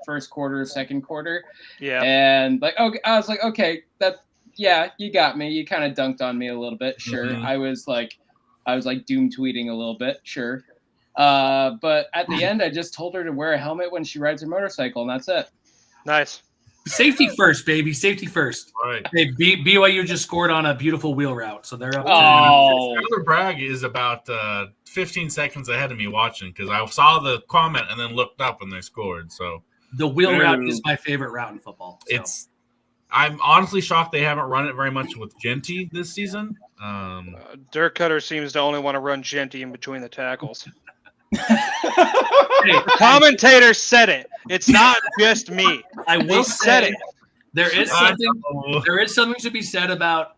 first quarter, second quarter. Yeah. And I was like, okay, yeah, you got me. You kind of dunked on me a little bit. Sure. Mhm. I was like doom tweeting a little bit. Sure. But at the end, I just told her to wear a helmet when she rides her motorcycle, and that's it. Nice. Safety first, baby. Safety first. Right. Hey, BYU just scored on a beautiful wheel route, so they're up. Oh, Skylar Bragg is about 15 seconds ahead of me watching because I saw the comment and then looked up and they scored. So The wheel route is my favorite route in football. So. I'm honestly shocked they haven't run it very much with Genty this season. Dirk Cutter seems to only want to run Genty in between the tackles. Hey, The commentator said it. It's not just me. I will said say it. there is something to be said about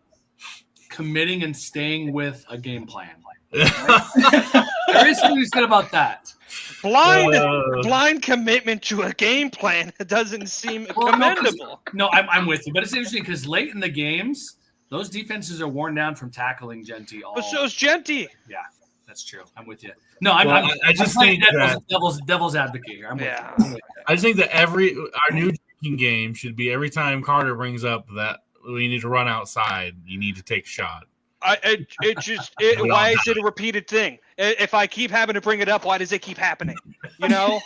committing and staying with a game plan. There is something to be said about that. Blind commitment to a game plan doesn't seem commendable. No, I'm with you, but it's interesting because late in the games, those defenses are worn down from tackling Genty. But so's Genty. Yeah, that's true. I'm with you. No, I just think devil's advocate here. I'm with you. I just think that our new drinking game should be every time Carter brings up that we need to run outside, you need to take a shot. Why is it a repeated thing? If I keep having to bring it up, why does it keep happening? You know?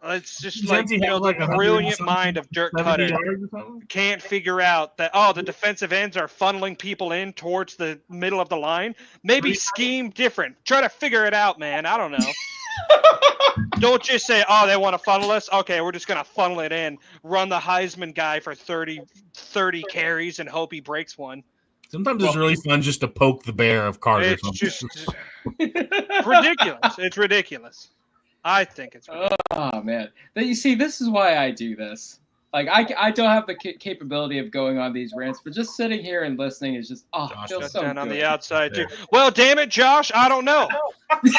It's just like, the brilliant mind of Dirk Cutter can't figure out that, the defensive ends are funneling people in towards the middle of the line. Maybe scheme different. Try to figure it out, man. I don't know. Don't just say, they want to funnel us. Okay, we're just going to funnel it in. Run the Heisman guy for 30 carries and hope he breaks one. Sometimes it's really fun just to poke the bear of Carter. It's just ridiculous. It's ridiculous. I think it's ridiculous. Oh, man. You see, this is why I do this. Like, I don't have the capability of going on these rants, but just sitting here and listening is just, feels so good. On the outside, too. Well, damn it, Josh, I don't know.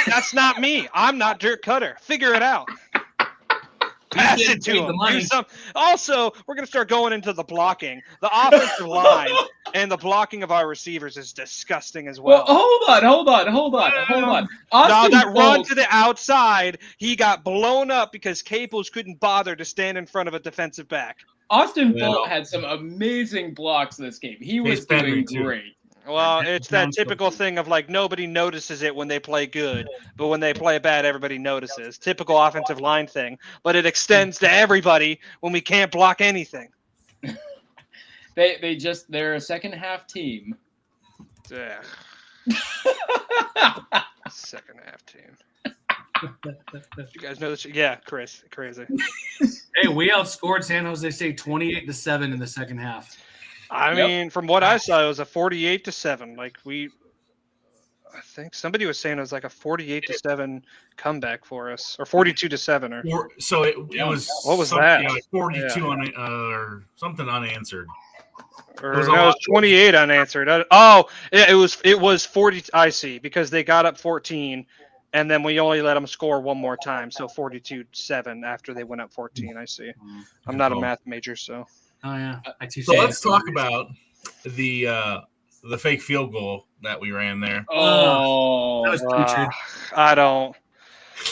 That's not me. I'm not Dirk Cutter. Figure it out. Pass it to him. Also, we're going to start going into the blocking. The offensive line and the blocking of our receivers is disgusting as well. Well, hold on. That run to the outside, he got blown up because Capos couldn't bother to stand in front of a defensive back. Austin Bolt had some amazing blocks this game. He was doing great. Well, it's that typical thing of like nobody notices it when they play good, but when they play bad, everybody notices. Typical offensive line thing, but it extends to everybody when we can't block anything. They're a second half team. Yeah. Second half team. You guys know this? Yeah, Chris, crazy. Hey, we outscored San Jose State 28-7 in the second half. I mean, from what I saw, it was a 48-7. Like I think somebody was saying it was like a 48-7 comeback for us, or 42-7, or so it was. What was that? Like 42 or something unanswered. Or it was 28 unanswered. It was 40. I see, because they got up 14, and then we only let them score one more time, so 42-7 after they went up 14. I see. I'm not a math major, so. Oh yeah. So let's talk about the fake field goal that we ran there. Oh, that was putrid. I don't.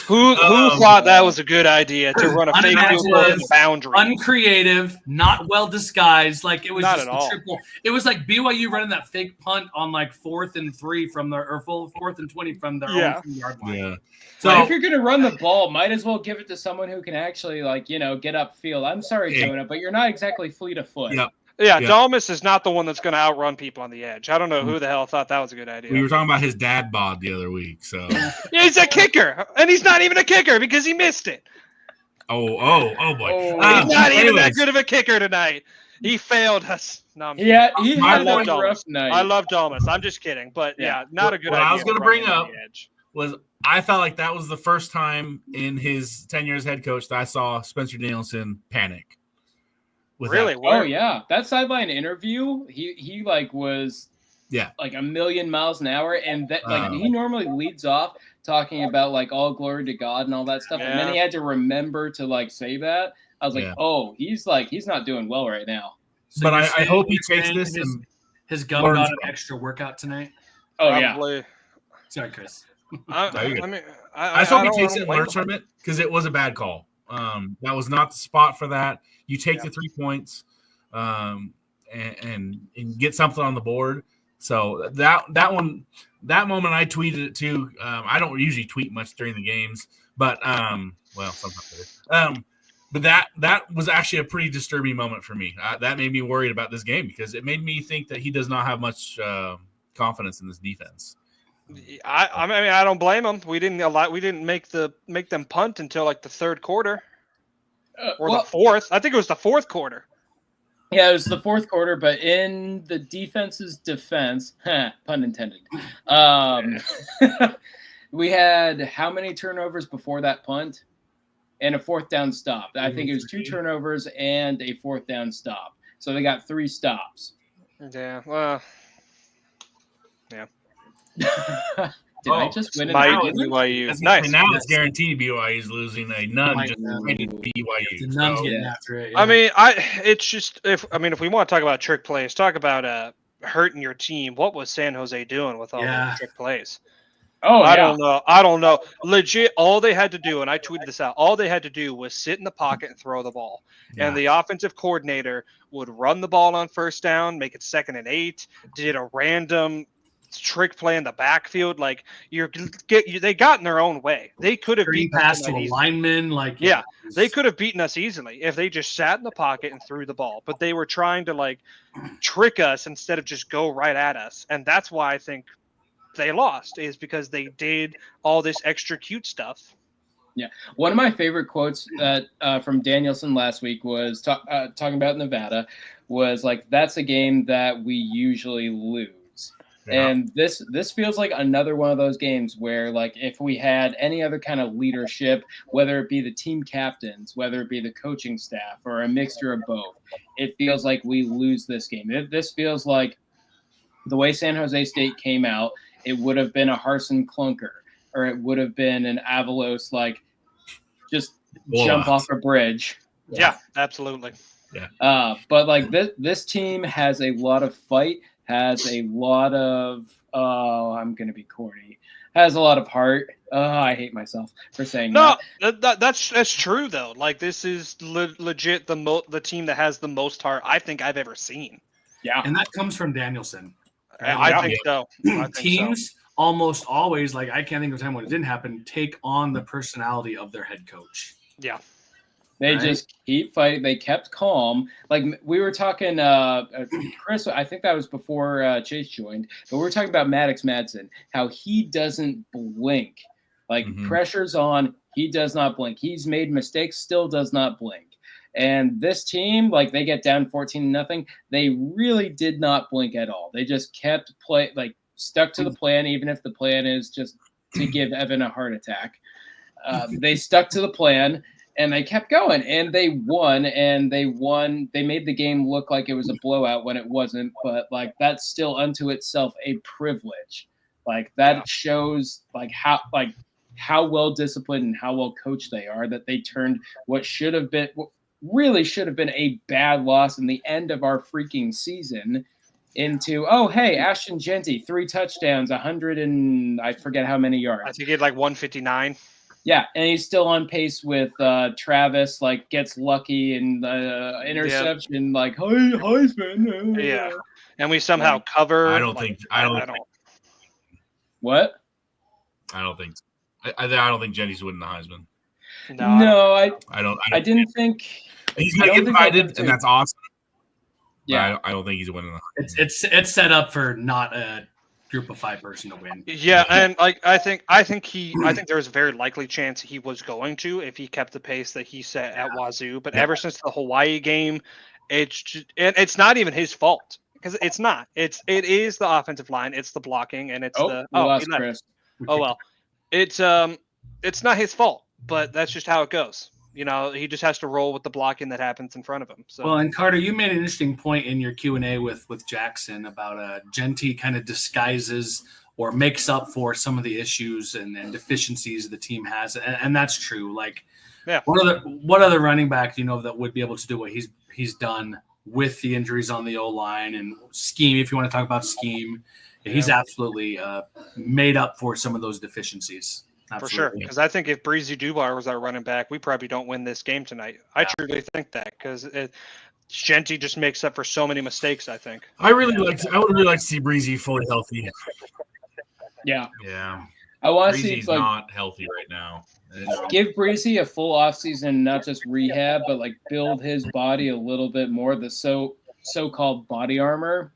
Who thought that was a good idea to run a fake field goal in the boundary? Uncreative, not well disguised. Like it was not just at all. Triple. It was like BYU running that fake punt on like 4th and 3 from their or 4th and 20 from their own 2-yard line. Yeah. So if you're gonna run the ball, might as well give it to someone who can actually get upfield. I'm sorry, Jonah, but you're not exactly fleet of foot. Yeah, Dalmas is not the one that's going to outrun people on the edge. I don't know who the hell thought that was a good idea. We were talking about his dad bod the other week, so. Yeah, he's a kicker, and he's not even a kicker because he missed it. Oh boy. He's not even that good of a kicker tonight. He failed us. No, he had a rough night. I love Dalmas. I'm just kidding, but not a good idea. What I was going to bring up was I felt like that was the first time in his 10 years head coach that I saw Spencer Danielson panic. Really? Oh yeah, that sideline interview, he was like a million miles an hour, and that he normally leads off talking about like all glory to God and all that stuff, and then he had to remember to say that. I was like, he's not doing well right now. So but I hope he takes this. His gum got an extra workout tonight. Oh probably. Yeah. Sorry, Chris. I hope he takes it and learns from it because it was a bad call. That was not the spot for that. You take the 3 points, and and get something on the board. So that moment I tweeted it too. I don't usually tweet much during the games, but sometimes I do. But that was actually a pretty disturbing moment for me. That made me worried about this game because it made me think that he does not have much confidence in this defense. I mean, I don't blame him. We didn't make them punt until like the third quarter or the fourth. I think it was the fourth quarter. Yeah, it was the fourth quarter, but in the defense's defense, pun intended, we had how many turnovers before that punt? And a fourth down stop. I think it was 2 turnovers and a fourth down stop. So they got 3 stops. Yeah, well, yeah. Did I just win? BYU. Nice. Now it's guaranteed BYU's losing. A none just rated BYU. The nuns getting after it. Yeah. I mean, it's just if we want to talk about trick plays, talk about hurting your team. What was San Jose doing with all those trick plays? Oh, I don't know. Legit, all they had to do, and I tweeted this out, all they had to do was sit in the pocket and throw the ball. Yeah. And the offensive coordinator would run the ball on first down, make it 2nd and 8, did a random trick play in the backfield. Like they got in their own way. They could have beaten pass to a lineman. They could have beaten us easily if they just sat in the pocket and threw the ball. But they were trying to trick us instead of just go right at us. And that's why I think they lost, is because they did all this extra cute stuff. Yeah. One of my favorite quotes from Danielson last week was talking about Nevada was that's a game that we usually lose. Yeah. And this feels like another one of those games where if we had any other kind of leadership, whether it be the team captains, whether it be the coaching staff, or a mixture of both, it feels like we lose this game. This feels like the way San Jose State came out, it would have been a Harsin clunker, or it would have been an Avalos just jump off a bridge. Yeah, absolutely. Yeah. But this team has a lot of fight, has a lot of I'm gonna be corny, has a lot of heart. I hate myself for saying that. No, that's true though. This is legit the team that has the most heart I think I've ever seen. Yeah, and that comes from Danielson. I think so. Teams almost always, I can't think of a time when it didn't happen, take on the personality of their head coach. Yeah. They just keep fighting. They kept calm. We were talking, Chris, I think that was before Chase joined, but we were talking about Maddox Madsen, how he doesn't blink. Pressure's on, he does not blink. He's made mistakes, still does not blink. And this team, they get down 14-0. They really did not blink at all. They just kept stuck to the plan, even if the plan is just to give Evan a heart attack. They stuck to the plan, and they kept going, and they won. They made the game look like it was a blowout when it wasn't, but that's still unto itself a privilege. That shows how well disciplined and how well coached they are, that they turned what really should have been a bad loss in the end of our freaking season into, oh, hey, Ashton Genty, 3 touchdowns, 100 and I forget how many yards. I think he had 159. Yeah, and he's still on pace with Travis, gets lucky and interception, Heisman. Yeah, and we somehow cover. I don't think. What? I don't think. I don't think Genty's winning the Heisman. No, I didn't think. He's going to get invited, and that's awesome. Yeah, I don't think he's winning the Heisman. It's set up for not a Group of 5 person to win. Yeah, and I think there was a very likely chance he was going to if he kept the pace that he set at Wazoo. But ever since the Hawaii game, it's not even his fault, because it's not. It is the offensive line. It's the blocking, and it's Chris. Oh well, it's not his fault, but that's just how it goes. He just has to roll with the blocking that happens in front of him. So. Well, and Carter, you made an interesting point in your Q&A with Jackson about Genty kind of disguises or makes up for some of the issues and deficiencies the team has, and that's true. What other running back that would be able to do what he's done with the injuries on the O-line and scheme? If you want to talk about scheme, he's absolutely made up for some of those deficiencies. Absolutely. For sure, because I think if Breezy Dubar was our running back, we probably don't win this game tonight. I truly think that, because Genty just makes up for so many mistakes, I think. I would really like to see Breezy fully healthy. Yeah. Yeah. I want to see Breezy's not healthy right now. give Breezy a full offseason, not just rehab, but like build his body a little bit more, the so-called body armor,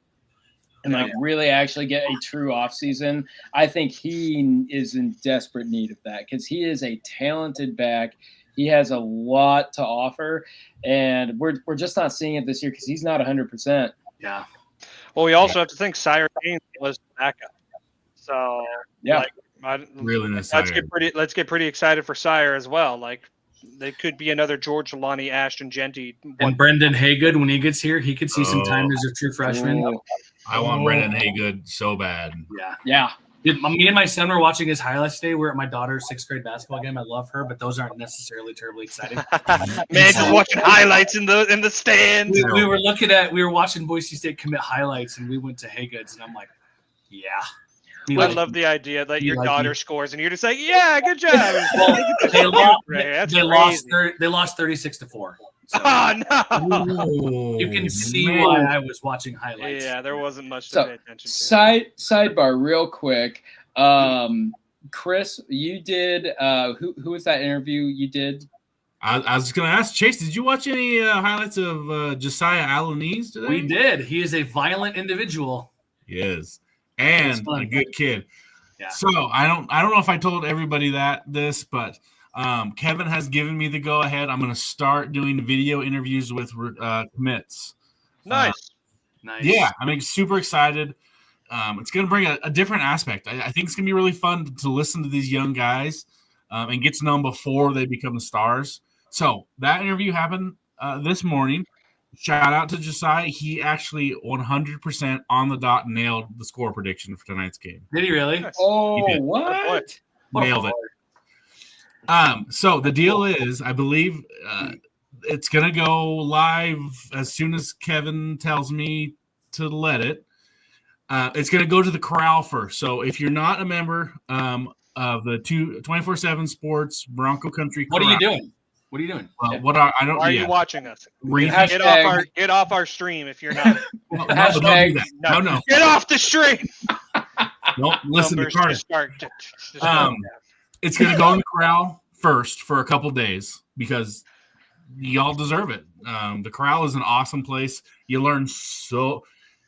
and like really actually get a true offseason. I think he is in desperate need of that because he is a talented back. He has a lot to offer, and we're just not seeing it this year because he's not 100%. Yeah. Well, we also have to think Sire James was backup. So yeah, really nice. Let's get pretty excited for Sire as well. Like they could be another George Lonnie, Ashton Genty, and Brendan Haygood when he gets here, he could see some time as a true freshman. I want Brendan Haygood so bad. Yeah. Dude, me and my son were watching his highlights today. We're at my daughter's 6th grade basketball game. I love her, but those aren't necessarily terribly exciting. Man, just watching highlights in the stands. We were watching Boise State commit highlights, and we went to Haygood's, and I'm like, yeah. I love the idea that your daughter scores, and you're just like, yeah, good job. Well, they lost 36-4. So you can see why I was watching highlights. Yeah, there wasn't much to pay attention to. Sidebar, real quick. Chris, you did. Who was that interview you did? I was going to ask Chase. Did you watch any highlights of Josiah Alanese today? We did. He is a violent individual. He is, and a good kid. Yeah. So I don't know if I told everybody this, but. Kevin has given me the go-ahead. I'm going to start doing video interviews with commits. Nice. Yeah, I'm super excited. It's going to bring a different aspect. I think it's going to be really fun to listen to these young guys and get to know them before they become the stars. So that interview happened this morning. Shout out to Josiah. He actually 100% on the dot nailed the score prediction for tonight's game. Did he really? Oh, he did. what? Nailed it. So the deal is, I believe it's going to go live as soon as Kevin tells me to let it. It's going to go to the corral first. So if you're not a member of the 24/7 Sports Bronco Country Corral, what are you doing? Why are you watching us? Get off our stream if you're not. No, don't do that. No. Get off the stream. Don't listen to Carter. It's going to go in the corral first for a couple days because y'all deserve it. The corral is an awesome place. You learn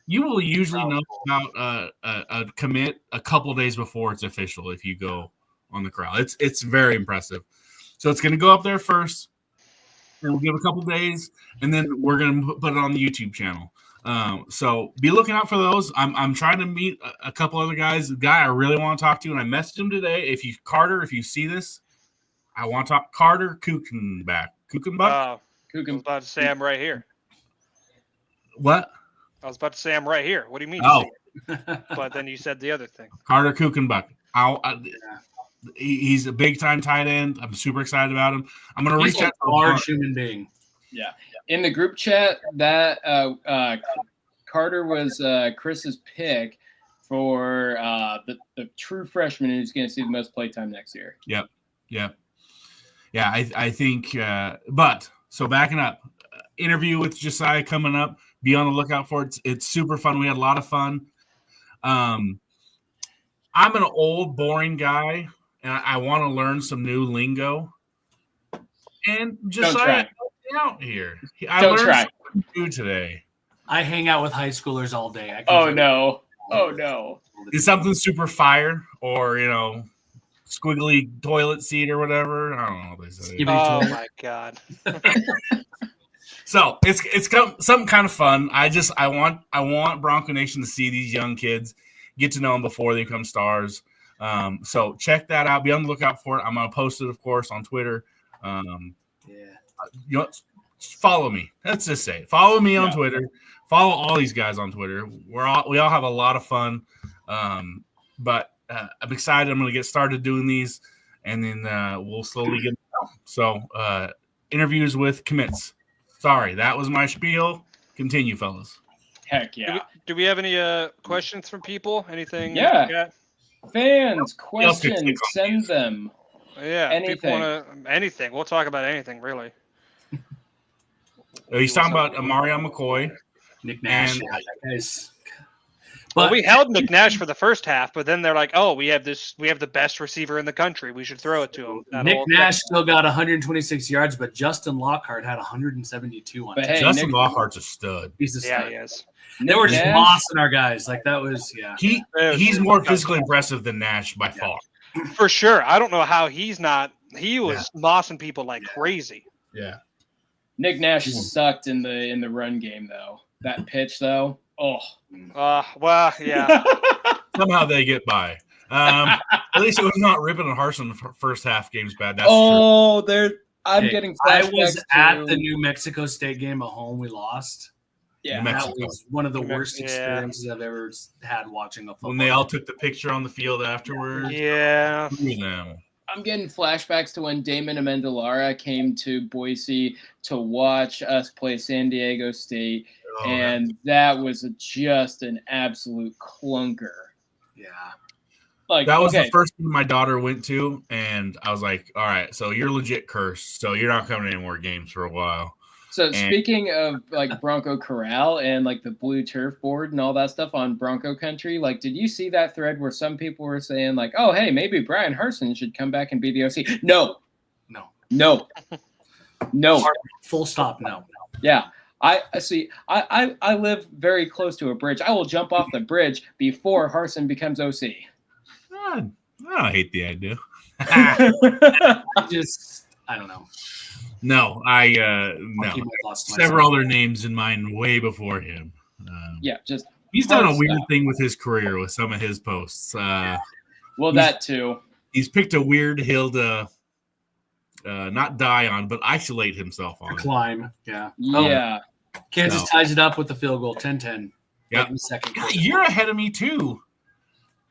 you will usually know about a commit a couple days before it's official if you go on the corral. It's very impressive. So it's going to go up there first, and we'll give a couple days, and then we're going to put it on the YouTube channel. So be looking out for those. I'm trying to meet a couple other guys. The guy I really want to talk to, and I messaged him today. Carter, if you see this, I want to talk Carter Kuchenbuck. I was about to say I'm right here. What? I was about to say I'm right here. What do you mean? Oh, but then you said the other thing. Carter Kuchenbuck. He's a big time tight end. I'm super excited about him. I'm going to reach out to a large human being. Yeah. In the group chat, that Carter was Chris's pick for the true freshman who's going to see the most playtime next year. Yep. Yeah, I think. But so backing up, interview with Josiah coming up. Be on the lookout for it. It's super fun. We had a lot of fun. I'm an old, boring guy, and I want to learn some new lingo. And Josiah out here. I learned something new today. I hang out with high schoolers all day. Oh no. Is something super fire or squiggly toilet seat or whatever? I don't know what they say. Oh my god. So it's something kind of fun. I want Bronco Nation to see these young kids, get to know them before they become stars. So check that out. Be on the lookout for it. I'm gonna post it, of course, on Twitter. Follow me. Let's just say follow me on Twitter. Follow all these guys on Twitter. We all have a lot of fun. But I'm excited. I'm going to get started doing these, and then we'll slowly get them. So interviews with commits. Sorry, that was my spiel. Continue, fellas. Heck yeah. Do we have any questions from people? Anything? Yeah. Fans, questions, send them. Yeah. Anything. Anything. We'll talk about anything, really. He's talking about Amarion McCoy. Nick Nash. And- Yeah, guys. Well, But we held Nick Nash for the first half, but then they're like, "Oh, we have the best receiver in the country. We should throw it to him." That Nick whole Nash second- still got 126 yards, but Justin Lockhart had 172 on But him. hey, Justin Nick- Lockhart's a stud. He's a Yeah, stud. he is. They were just Nash- bossing our guys. Like that was He's more physically impressive than Nash by far. For sure. I don't know how he's not. He was mossing people like crazy. Yeah. Nick Nash sucked in the run game though. That pitch though. Oh. Well, yeah. Somehow they get by. At least it was not ripping and Harsin first half games bad. That's I'm Okay, getting I flashbacks was at to- the New Mexico State game at home. We lost. yeah. New Mexico. That was one of the New worst Mex- yeah. experiences I've ever had watching a football. when they all took the picture on the field afterwards. Yeah. Screw them. I'm getting flashbacks to when Damon Amendolara came to Boise to watch us play San Diego State, Oh, and that was just an absolute clunker. Yeah. Like that was okay, the first thing my daughter went to, and I was like, all right, so you're legit cursed, so you're not coming to any more games for a while. So speaking of like Bronco Corral and like the blue turf board and all that stuff on Bronco Country, like did you see that thread where some people were saying like, oh hey, maybe Brian Harsin should come back and be the OC? No. Full stop. No. Yeah. I see. I live very close to a bridge. I will jump off the bridge before Harsin becomes OC. I don't hate the idea. I don't know. No, I'll no. keep my thoughts to Several myself. other names in mind way before him. Yeah, just He's done a hard weird stuff. thing with his career with some of his posts. Well, that too. He's picked a weird hill to not die on, but isolate himself on. Climb. Yeah. Yeah. Kansas No. ties it up with the field goal, 10-10. Yep. Late in the second God, quarter. you're ahead of me too.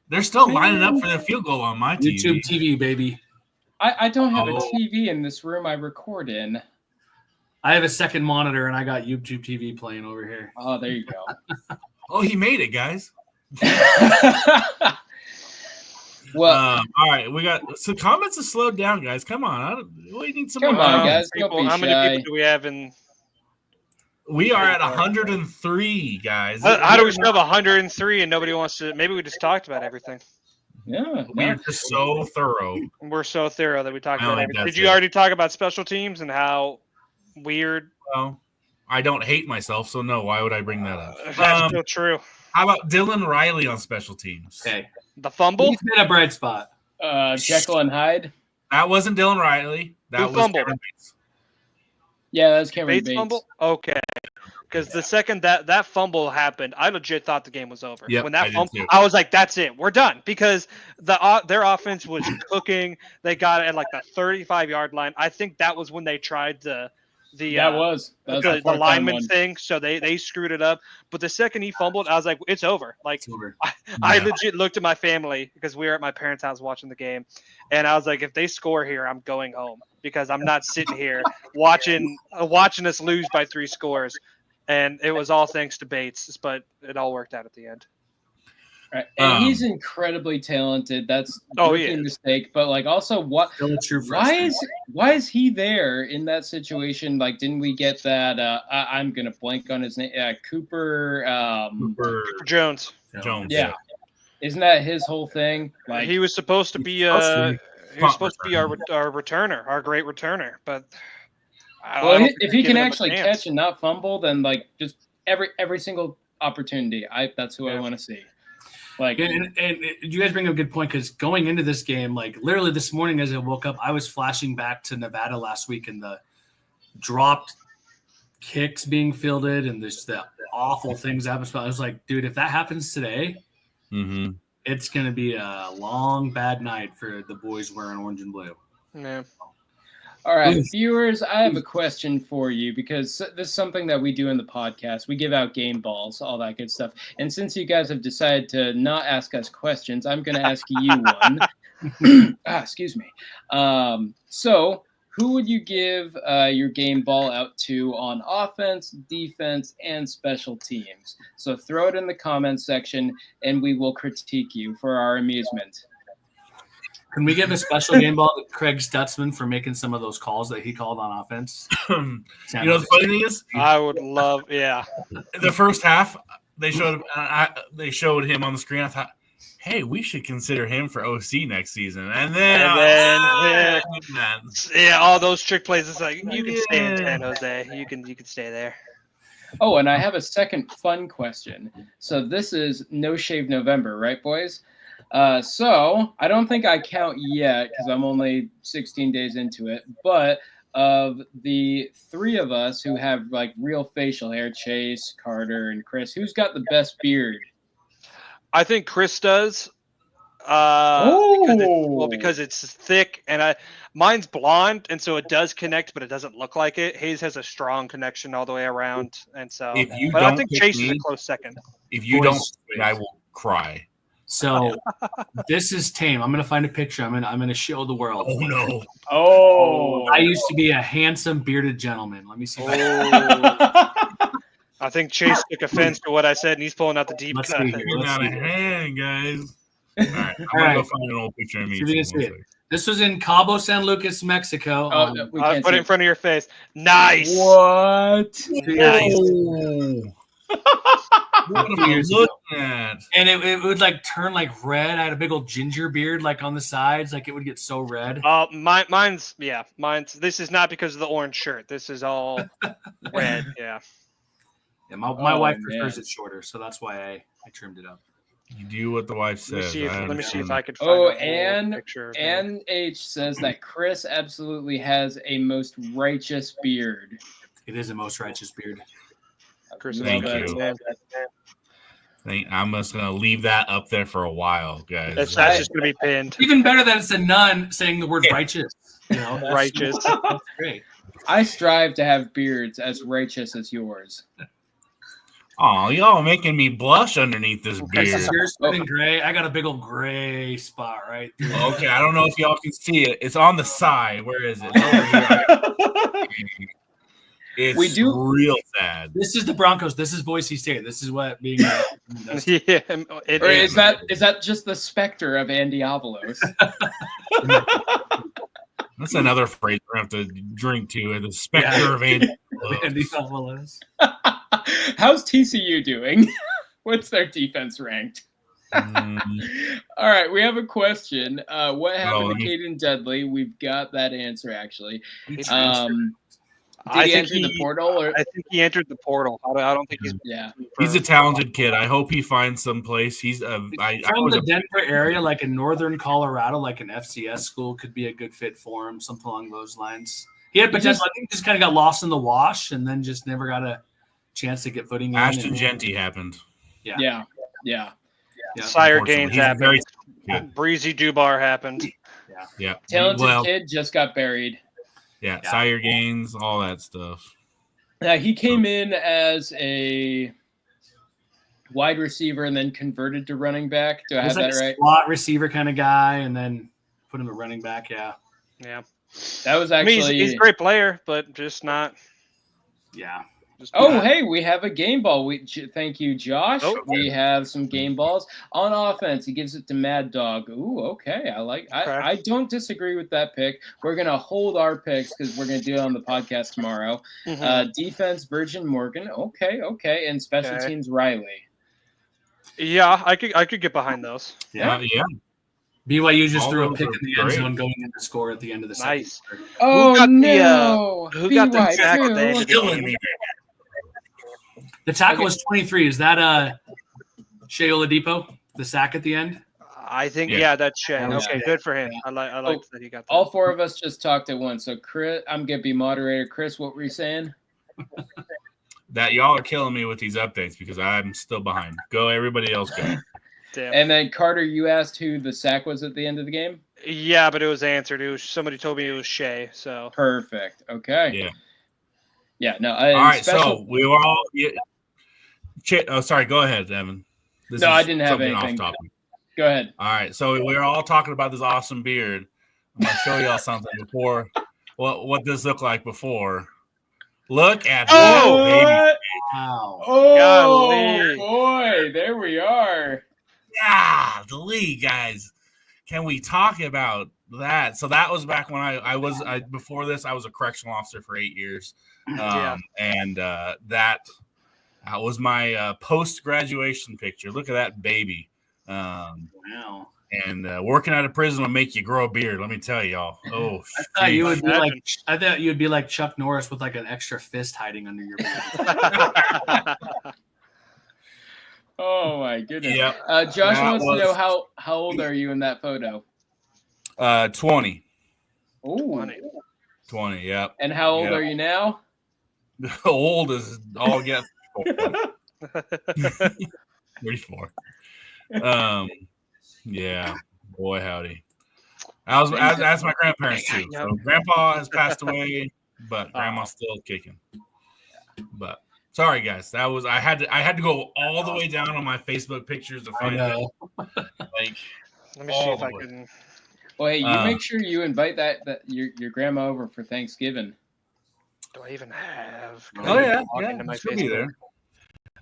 They're still lining up for their field goal on my TV. YouTube TV, baby. I don't have a Oh. TV in this room I record in. I have a second monitor and I got YouTube TV playing over here. Oh, there you go. Oh, he made it, guys. Well, all right, we got some comments have slowed down, guys. Come on, we need some Come more on, comments. guys. Don't be How many shy. people do we have in? We are at 103, guys. How do we still have 103 and nobody wants to? Maybe we just talked about everything. yeah. We're no. just so thorough. We're so thorough that we talked I about like everything. that Did you too. already talk about special teams and how weird? Well, I don't hate myself, so no. Why would I bring that up? That's still true. How about Dylan Riley on special teams? Okay. The fumble. He's been a bright spot. Jekyll and Hyde. That wasn't Dylan Riley. That Who was fumbled? Cameron Bates. Yeah, that's Cameron Bates Bates. fumble. Okay. Because the second that fumble happened, I legit thought the game was over. Yep, when I that did fumble, too. I was like, "That's it, we're done." Because their offense was cooking. They got it at like the 35-yard line. I think that was when they tried that was the the fourth down lineman one. thing. So they screwed it up. But the second he fumbled, I was like, "It's over." Like It's over. I Yeah. legit looked at my family because we were at my parents' house watching the game, and I was like, "If they score here, I'm going home because I'm not sitting here watching us lose by 3 scores." And it was all thanks to Bates, but it all worked out at the end. Right. And he's incredibly talented. That's Oh, rookie yeah. mistake. But like also what Still a true why freshman. is he there in that situation? Like didn't we get that I'm gonna blank on his name Cooper Cooper Jones. Jones. yeah. Isn't that his whole thing? Like He was supposed to be our returner, our great returner, but I well, don't think if they're he can giving him a actually chance. catch and not fumble, then like just every single opportunity, that's who I want to see. Like And you guys bring up a good point because going into this game, like literally this morning as I woke up, I was flashing back to Nevada last week and the dropped kicks being fielded and the awful things that happened. I was like, dude, if that happens today, Mm-hmm. it's going to be a long, bad night for the boys wearing orange and blue. Yeah. all right, Oof. viewers, I have a question for you because this is something that we do in the podcast. We give out game balls, all that good stuff. And since you guys have decided to not ask us questions, I'm going to ask you one. Excuse me. So who would you give your game ball out to on offense, defense, and special teams? So throw it in the comments section, and we will critique you for our amusement. Can we give a special game ball to Craig Stutzman for making some of those calls that he called on offense? You know, the funny thing is, I would love, yeah. the first half they showed him on the screen. I thought, hey, we should consider him for OC next season. And then, all those trick plays. It's like you can stay in San Jose. You can stay there. Oh, and I have a second fun question. So this is No Shave November, right, boys? So I don't think I count yet because I'm only 16 days into it. But of the three of us who have like real facial hair, Chase, Carter, and Chris, who's got the best beard? I think Chris does. Because it's thick, and mine's blonde, and so it does connect, but it doesn't look like it. Hayes has a strong connection all the way around, and so. But I think Chase is a close second. If you don't, I will cry. So this is tame. I'm gonna find a picture. I'm gonna show the world. Oh no! Oh, I used to be a handsome bearded gentleman. Let me see. I think Chase took offense to what I said, and he's pulling out the deep Let's cut. see here. Getting out of hand, guys. All right, I'm gonna go find an old picture of me. This was in Cabo San Lucas, Mexico. We can't put it in front of your face. Nice. What? Nice. What am I looking at? And it would like turn like red. I had a big old ginger beard like on the sides, like it would get so red. Mine's. This is not because of the orange shirt. This is all red. Yeah. Yeah, my wife prefers it shorter, so that's why I trimmed it up. You do what the wife says. Let me see if I can find and picture. NH says that Chris absolutely has a most righteous beard. It is a most righteous beard. Chris, Thank you. I'm just gonna leave that up there for a while, guys. That's just gonna be pinned. Even better that it's a nun saying the word righteous. You know, righteous. That's great. I strive to have beards as righteous as yours. Oh, y'all making me blush underneath this beard. Yours in gray. I got a big old gray spot right there. Okay, I don't know if y'all can see it. It's on the side. Where is it? It's over here. It's real sad. This is the Broncos. This is Boise State. This is what being. Is that just the specter of Andy Avalos? That's another phrase we have to drink to. The specter of Andy Avalos. How's TCU doing? What's their defense ranked? All right, we have a question. What happened to Caden Dudley? We've got that answer actually. Did he enter the portal? I think he entered the portal. I don't think he's. Yeah, he's a talented kid. I hope he finds some place. He's from the Denver area, like in northern Colorado, like an FCS school could be a good fit for him. Something along those lines. He had potential. I think just kind of got lost in the wash and then just never got a chance to get footing. Ashton Genty happened. Yeah. Sire Gaines happened. Breezy Dubar happened. Yeah. Talented kid just got buried. Yeah, Sire Gaines, all that stuff. Yeah, he came in as a wide receiver and then converted to running back. Do I have that right? Slot receiver kind of guy, and then put him at running back. Yeah. That was actually. He's a great player, but just not. Yeah. Hey, we have a game ball. Thank you, Josh. We have some game balls on offense. He gives it to Mad Dog. Ooh, okay. I don't disagree with that pick. We're gonna hold our picks because we're gonna do it on the podcast tomorrow. Defense, Virgin Morgan. Okay, and special teams, Riley. Yeah, I could get behind those. Yeah. BYU just threw a pick in the end zone going in to score at the end of the second. Nice. Oh, no. Who got the sack at the end of the game? The tackle was 23. Is that Shea Oladipo, the sack at the end? I think, that's Shea. Okay, good for him. I like that he got that. All four of us just talked at once. So, Chris, I'm going to be moderator. Chris, what were you saying? That y'all are killing me with these updates because I'm still behind. Go, everybody else go. Damn. And then, Carter, you asked who the sack was at the end of the game? Yeah, but it was answered. Somebody told me it was Shea. So perfect. Okay. Yeah. No. All right. So we were all. Sorry. Go ahead, Evan. I didn't have anything. Go ahead. All right. So we were all talking about this awesome beard. I'm gonna show y'all something before. What does look like before? Look at that, baby. Wow. Oh boy! There we are. Yeah, the league, guys. can we talk about that? So that was back when I was before this, I was a correctional officer for 8 years. And that was my post-graduation picture. Look at that baby. Wow. And working out of prison will make you grow a beard. Let me tell y'all. Oh, I thought you'd be like Chuck Norris with like an extra fist hiding under your beard. Oh my goodness. Yep. Josh wants to know how old are you in that photo? 20. Oh, 20. Yep. And how old are you now? Old as all get. 34. Yeah, boy howdy. I was as my grandparents too. So grandpa has passed away, but grandma's still kicking. But sorry guys, I had to go all the way down on my Facebook pictures to find out. Like, let me see if I can. Well, hey, you make sure you invite that your grandma over for Thanksgiving. Do I even have? Oh yeah, my she'll be there.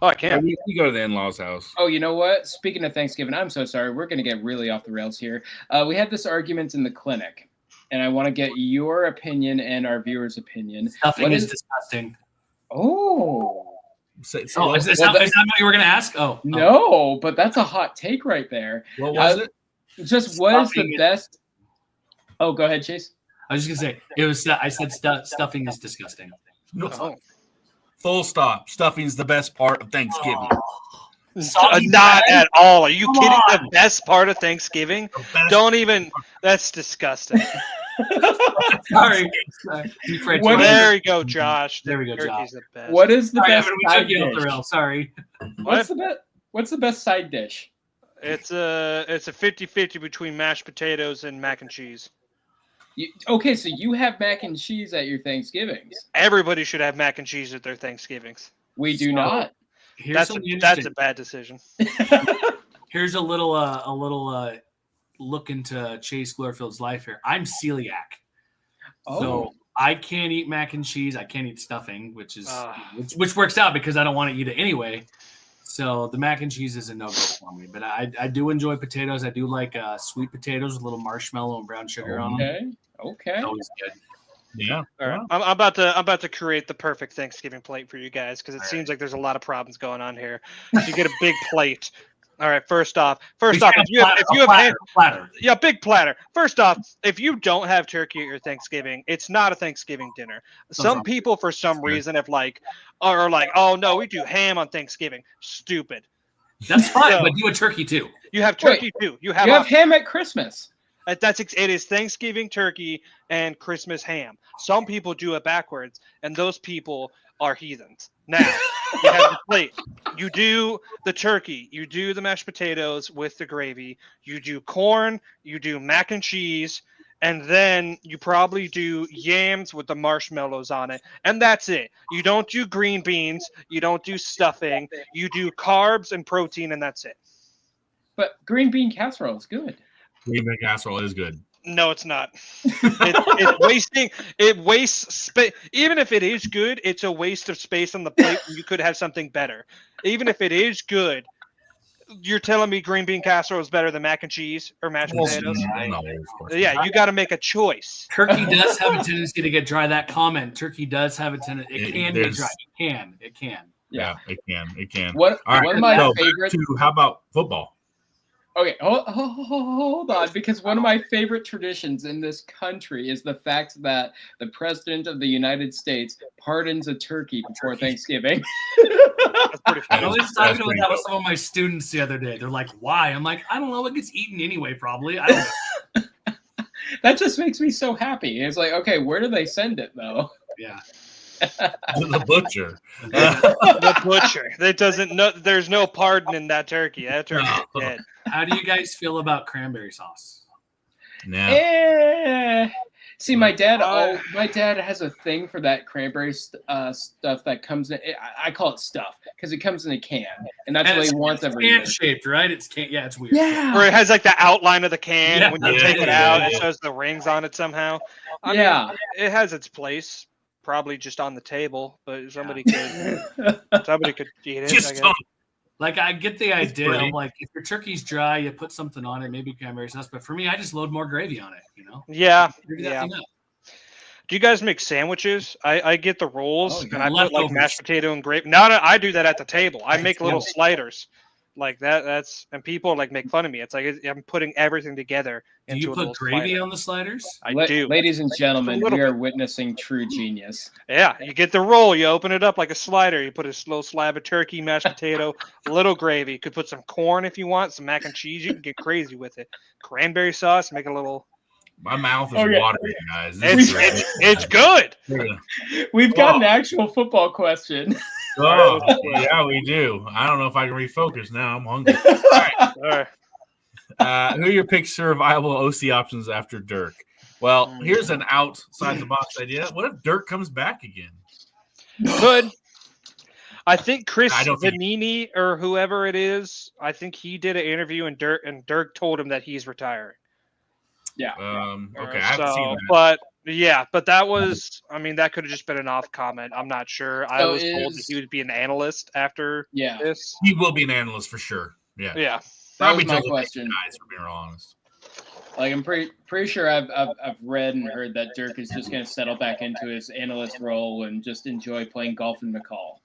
Oh, I can't. We go to the in-laws' house. Oh, you know what? Speaking of Thanksgiving, I'm so sorry. We're going to get really off the rails here. We had this argument in the clinic, and I want to get your opinion and our viewers' opinion. Stuffing is disgusting. Oh. Is that what you were going to ask? No, but that's a hot take right there. What was it? Just what is the best? Oh, go ahead, Chase. I was just going to say, I said stuffing is disgusting. No. Full stop. Stuffing's the best part of Thanksgiving. Not at all. Are you kidding? The best part of Thanksgiving? Don't even. That's disgusting. Sorry. There you go, Josh. There we go, Josh. The best. What is the best side dish? Sorry. What's the best side dish? It's a 50-50 between mashed potatoes and mac and cheese. Okay, so you have mac and cheese at your Thanksgivings. Everybody should have mac and cheese at their Thanksgivings. We do not. That's a bad decision. Here's a little look into Chase Glorfield's life here. I'm celiac, so I can't eat mac and cheese. I can't eat stuffing, which works out because I don't want to eat it anyway. So the mac and cheese is a no-go for me. But I do enjoy potatoes. I do like sweet potatoes with a little marshmallow and brown sugar on them. Okay. Always good. Yeah. All right. I'm about to create the perfect Thanksgiving plate for you guys because it seems like there's a lot of problems going on here. So you get a big plate. All right. First off, if you have platter. Yeah, big platter. First off, if you don't have turkey at your Thanksgiving, it's not a Thanksgiving dinner. Some people, for some reason, are like, oh no, we do ham on Thanksgiving. Stupid. That's fine, but do a turkey too. You have turkey too. You have ham at Christmas. It is Thanksgiving turkey and Christmas ham. Some people do it backwards, and those people are heathens. Now, you have the plate. You do the turkey. You do the mashed potatoes with the gravy. You do corn. You do mac and cheese. And then you probably do yams with the marshmallows on it. And that's it. You don't do green beans. You don't do stuffing. You do carbs and protein, and that's it. But green bean casserole is good. Green bean casserole is good. No, it's not. It's wasting. It wastes space. Even if it is good, it's a waste of space on the plate. You could have something better. Even if it is good, you're telling me green bean casserole is better than mac and cheese or mashed potatoes? No, yeah, you got to make a choice. Turkey does have a tendency to get dry. That comment, turkey does have a tendency. It can get dry. It can. Yeah, it can. It can. One of my favorite. How about football? Okay, hold on, because one of my favorite traditions in this country is the fact that the President of the United States pardons a turkey before Thanksgiving. That's pretty funny. I was talking about that with some of my students the other day. They're like, why? I'm like, I don't know. It gets eaten anyway, probably. I don't know. That just makes me so happy. It's like, okay, where do they send it, though? Yeah. The butcher. The butcher. That doesn't. No, there's no pardon in that turkey. That turkey is dead. How do you guys feel about cranberry sauce? See, my dad has a thing for that cranberry stuff that comes in. I call it stuff because it comes in a can, and that's what he wants every year. Can shaped, right? It's weird. Yeah. Where it has like the outline of the can. When you take it out, it shows the rings on it somehow. I mean, it has its place. Probably just on the table, but somebody could eat it. Just I guess. Like, I get the idea pretty. of, like, if your turkey's dry, you put something on it, maybe cranberry sauce. But for me, I just load more gravy on it, Yeah. Gravy that Yeah. thing up. Do you guys make sandwiches? I get the rolls Oh, and I put like leftovers. mashed potato and gravy. No, I do that at the table. I make little sliders like that. And people like make fun of me. It's like I'm putting everything together Do into you a put little gravy slider. on the sliders? I do. Ladies and gentlemen, little we are bit. witnessing true genius. Yeah, you get the roll. You open it up like a slider. You put a little slab of turkey, mashed potato, a little gravy. You could put some corn if you want, some mac and cheese. You can get crazy with it. Cranberry sauce. Make a little. My mouth is Okay. watering, guys. This is It's good. We've got an actual football question. Oh, yeah, we do. I don't know if I can refocus now. I'm hungry. All right. Who are your picks for viable OC options after Dirk? Well, here's an outside the box idea. What if Dirk comes back again? Good. I think Chris I don't think- Vanini or whoever it is, I think he did an interview and Dirk told him that he's retiring. Yeah. Okay, I haven't seen that. But that was, I mean, that could have just been an off comment. I'm not sure. I was told that he would be an analyst after this. He will be an analyst for sure. Yeah. Yeah. That was Probably my till the question. guys, for being real honest. Like, I'm pretty sure I've read and heard that Dirk is just going to settle back into his analyst role and just enjoy playing golf in McCall.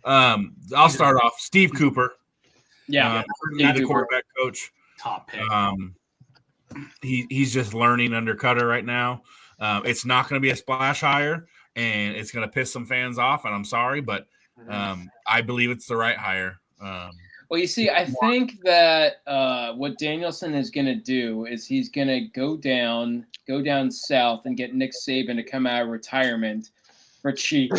I'll start off. Steve Cooper. Yeah. He's the quarterback coach. Top pick. He's just learning under Cutter right now. It's not going to be a splash hire, and it's going to piss some fans off, and I'm sorry, but I believe it's the right hire. Well, you see, I think that what Danielson is going to do is he's going to go down south and get Nick Saban to come out of retirement for cheap.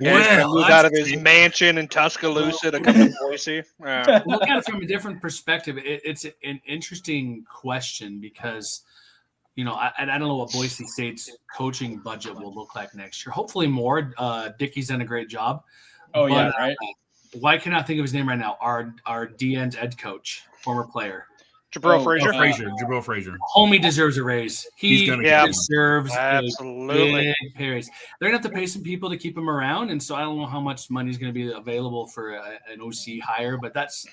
Move out of his mansion in Tuscaloosa to come to Boise. Look at it from a different perspective. It's an interesting question because, I don't know what Boise State's coaching budget will look like next year. Hopefully more. Dickey's done a great job. Oh, yeah, right? Why can't I think of his name right now? Our DN's ed coach, former player. Jabril Frazier. Jabril Frazier. Homie deserves a raise. He deserves absolutely a big pay raise. They're going to have to pay some people to keep him around, and so I don't know how much money is going to be available for an OC hire, but that's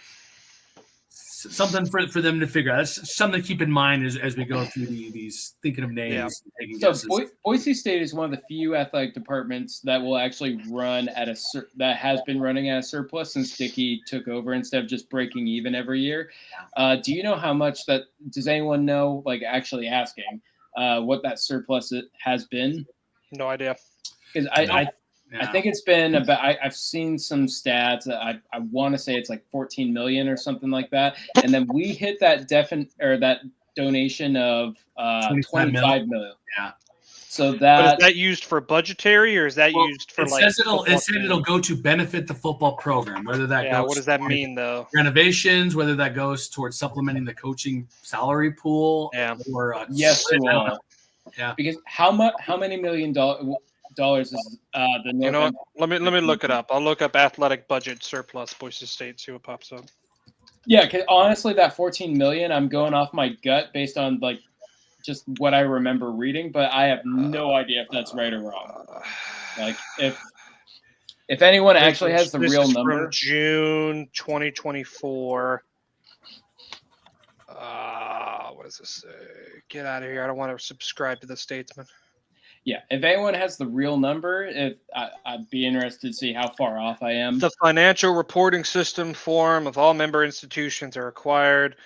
something for them to figure out. That's something to keep in mind as we go through these thinking of names. Yeah. So Boise State is one of the few athletic departments that will actually run at that has been running at a surplus since Dickey took over instead of just breaking even every year. Do you know how much that? Does anyone know? Like actually asking what that surplus has been? No idea. Because I think it's been about. I've seen some stats. I want to say it's like 14 million or something like that. And then we hit that that donation of 25 million. Yeah. So But is that used for budgetary or is that used for it said it'll go to benefit the football program. Whether that goes. What does that mean though? Renovations. Whether that goes towards supplementing the coaching salary pool. Yeah. Or yes to all. Yeah. Because how many $1 million is the North? You know what? Let me look it up. I'll look up athletic budget surplus Boise State, see what pops up. Yeah, because honestly, that 14 million, I'm going off my gut based on like just what I remember reading, but I have no idea if that's right or wrong. Like if anyone actually has the real number, from June 2024. What does this say? Get out of here! I don't want to subscribe to the Statesman. Yeah, if anyone has the real number, I'd be interested to see how far off I am. The financial reporting system form of all member institutions are required.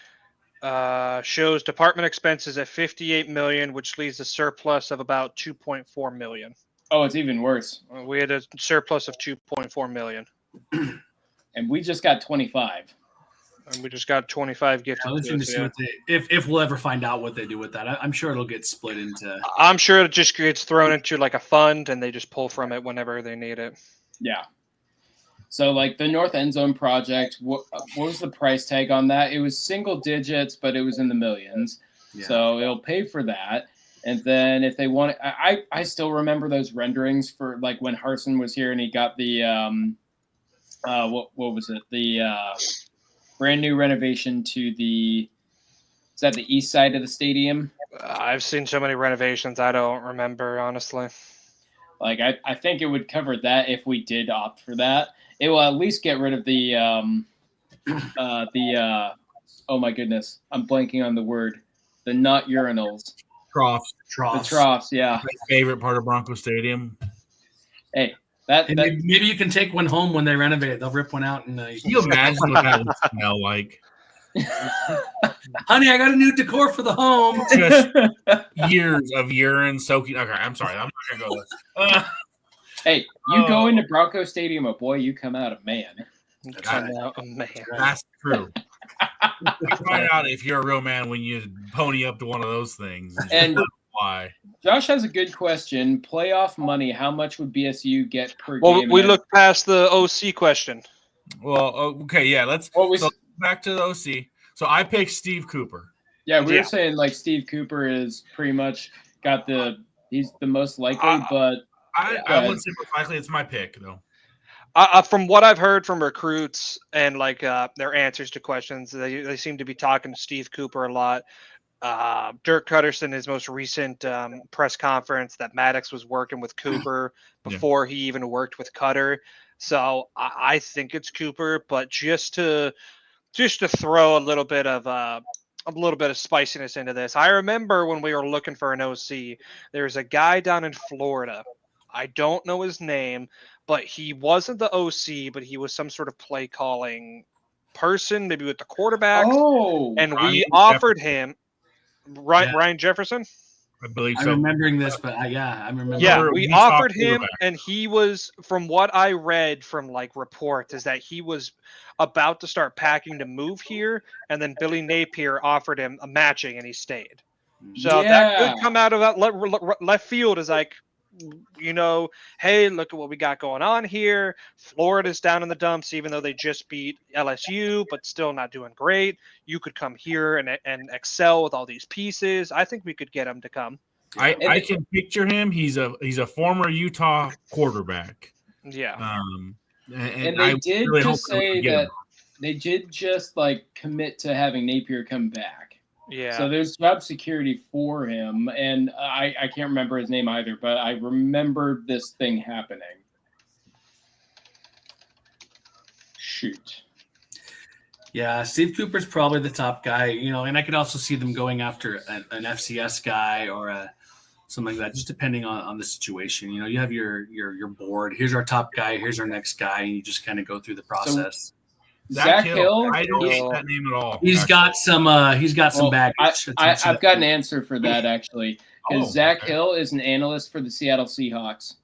Shows department expenses at 58 million, which leaves a surplus of about 2.4 million. Oh, it's even worse. We had a surplus of 2.4 million, and we just got 25. And we just got 25 gifted. I'm interested to see what if we'll ever find out what they do with that. I'm sure it'll get split into. I'm sure it just gets thrown into like a fund, and they just pull from it whenever they need it. Yeah. So like the North End Zone project, what was the price tag on that? It was single digits, but it was in the millions. Yeah. So it'll pay for that. And then if they want, I still remember those renderings for like when Harsin was here and he got the what was it, the brand new renovation to the east side of the stadium? I've seen so many renovations, I don't remember honestly. Like I think it would cover that if we did opt for that. It will at least get rid of the oh my goodness, I'm blanking on the word. The not urinals. Troughs. The troughs, yeah. My favorite part of Bronco Stadium. Hey, maybe you can take one home when they renovate it. They'll rip one out and Can you imagine what that would smell like? Honey, I got a new decor for the home. Just years of urine soaking. Okay, I'm sorry. I'm not going to go there. Hey, you go into Bronco Stadium, a boy, you come out a man. That's true. You find out if you're a real man when you pony up to one of those things. And why? Josh has a good question. Playoff money, how much would BSU get per game? Well, we looked past the OC question. Well, okay, yeah. Let's back to the OC. So I picked Steve Cooper. Yeah, we were saying like Steve Cooper is pretty much he's the most likely, but I wouldn't say most likely. It's my pick though. From what I've heard from recruits and like their answers to questions, they seem to be talking to Steve Cooper a lot. Dirk Cutterson, his most recent press conference, that Maddox was working with Cooper before he even worked with Cutter. So I think it's Cooper, but just to throw a little bit of spiciness into this, I remember when we were looking for an OC, there's a guy down in Florida. I don't know his name, but he wasn't the OC, but he was some sort of play calling person, maybe with the quarterbacks. Oh, and we offered him Ryan Jefferson. I believe so. I'm remembering this, but I remember. Yeah, we offered him, and he was, from what I read from like reports, is that he was about to start packing to move here, and then Billy Napier offered him a matching, and he stayed. So that could come out of that left field as like, hey, look at what we got going on here. Florida's down in the dumps, even though they just beat LSU, but still not doing great. You could come here and excel with all these pieces. I think we could get him to come. I can picture him. He's a former Utah quarterback. Yeah. And they did just say that they did just like commit to having Napier come back. Yeah. So there's job security for him, and I can't remember his name either, but I remember this thing happening. Shoot. Yeah, Steve Cooper's probably the top guy, and I could also see them going after an FCS guy or something like that, just depending on the situation. You have your board. Here's our top guy. Here's our next guy, and you just kind of go through the process. Zach Hill, I don't know that name at all. He's got some baggage. I've got an answer for that actually, because Zach Hill is an analyst for the Seattle Seahawks.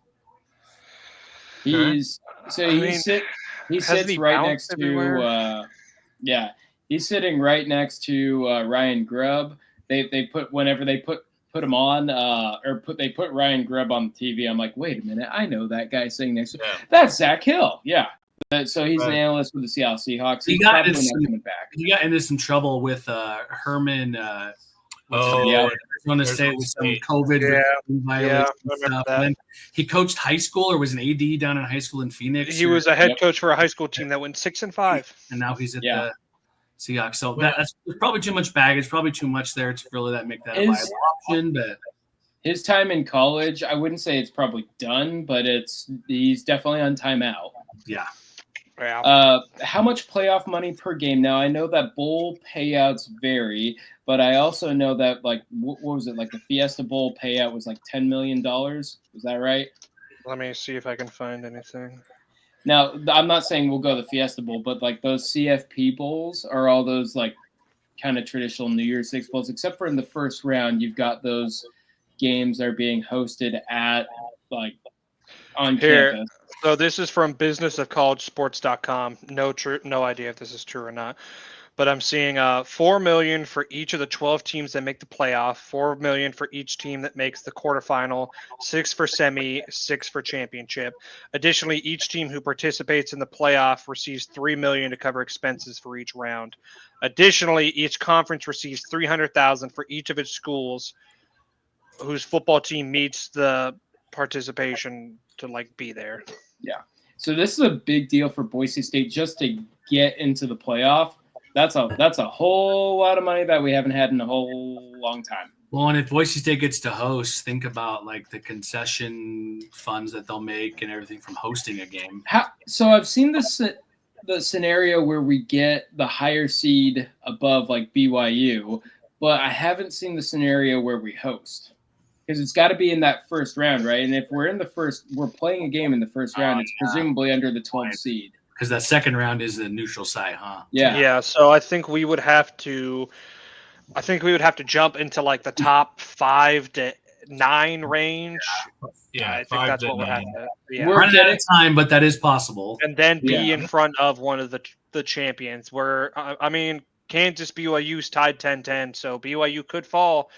He sits right next to he's sitting right next to Ryan Grubb. They put whenever they put him on they put Ryan Grubb on the TV. I'm like, wait a minute, I know that guy sitting next to that's Zach Hill. Yeah. So he's an analyst with the Seattle Seahawks. He got into some trouble with Herman. I want to say it was some COVID violation stuff. And then he coached high school or was an AD down in high school in Phoenix. He was a head coach for a high school team that went 6-5, and now he's at the Seahawks. So that's probably too much baggage. Probably too much there to really make that a viable option. But his time in college, I wouldn't say it's probably done, but he's definitely on timeout. Yeah. How much playoff money per game? Now, I know that bowl payouts vary, but I also know that, like, what was it? Like, the Fiesta Bowl payout was like $10 million. Is that right? Let me see if I can find anything. Now, I'm not saying we'll go the Fiesta Bowl, but, like, those CFP bowls are all those, like, kind of traditional New Year's Six bowls, except for in the first round, you've got those games that are being hosted at, like, on campus. So this is from businessofcollegesports.com. No idea if this is true or not. But I'm seeing $4 million for each of the 12 teams that make the playoff, $4 million for each team that makes the quarterfinal, 6 for semi, 6 for championship. Additionally, each team who participates in the playoff receives $3 million to cover expenses for each round. Additionally, each conference receives $300,000 for each of its schools whose football team meets the participation to be there. Yeah. So this is a big deal for Boise State just to get into the playoff. That's a whole lot of money that we haven't had in a whole long time. Well, and if Boise State gets to host, think about like the concession funds that they'll make and everything from hosting a game. So I've seen the scenario where we get the higher seed above like BYU, but I haven't seen the scenario where we host. Because it's got to be in that first round, right? And if we're playing a game in the first round, it's presumably under the 12th seed. Because that second round is the neutral site, huh? Yeah. Yeah. So I think we would have to jump into like the top 5 to 9 range. Yeah, I think that's what would happen. Yeah. We're running out of time, but that is possible. And then be in front of one of the champions. Where I mean, Kansas BYU's tied 10-10, so BYU could fall.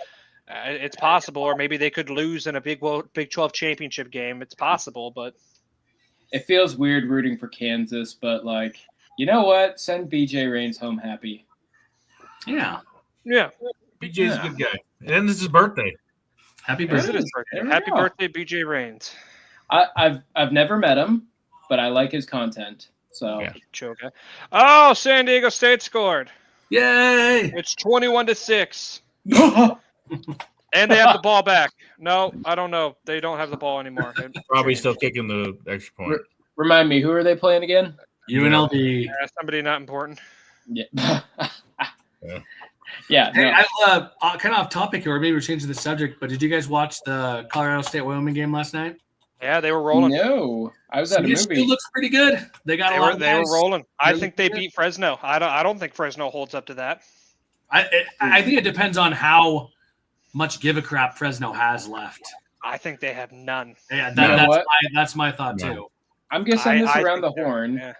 It's possible, or maybe they could lose in a Big 12 championship game. It's possible, but it feels weird rooting for Kansas. But like, you know what? Send BJ Raines home happy. Yeah. BJ's a good guy, and it's his birthday. Happy Is birthday! it his birthday? Happy birthday, BJ Raines. I've never met him, but I like his content. So Okay. Oh, San Diego State scored. Yay! It's 21-6. And they have the ball back. No, I don't know. They don't have the ball anymore. Probably still kicking the extra point. Remind me, who are they playing again? UNLV. Somebody not important. Yeah. Yeah. No. Hey, kind of off topic here, or maybe we're changing the subject, but did you guys watch the Colorado State-Wyoming game last night? Yeah, they were rolling. No, I was at a movie. Still looks pretty good. They got a lot of guys. They were rolling. I Really think they good. beat Fresno. I don't think Fresno holds up to that. I think it depends on how much give a crap Fresno has left. I think they have none. Yeah, know that's my thought too. I'm gonna send this around the think horn. yeah.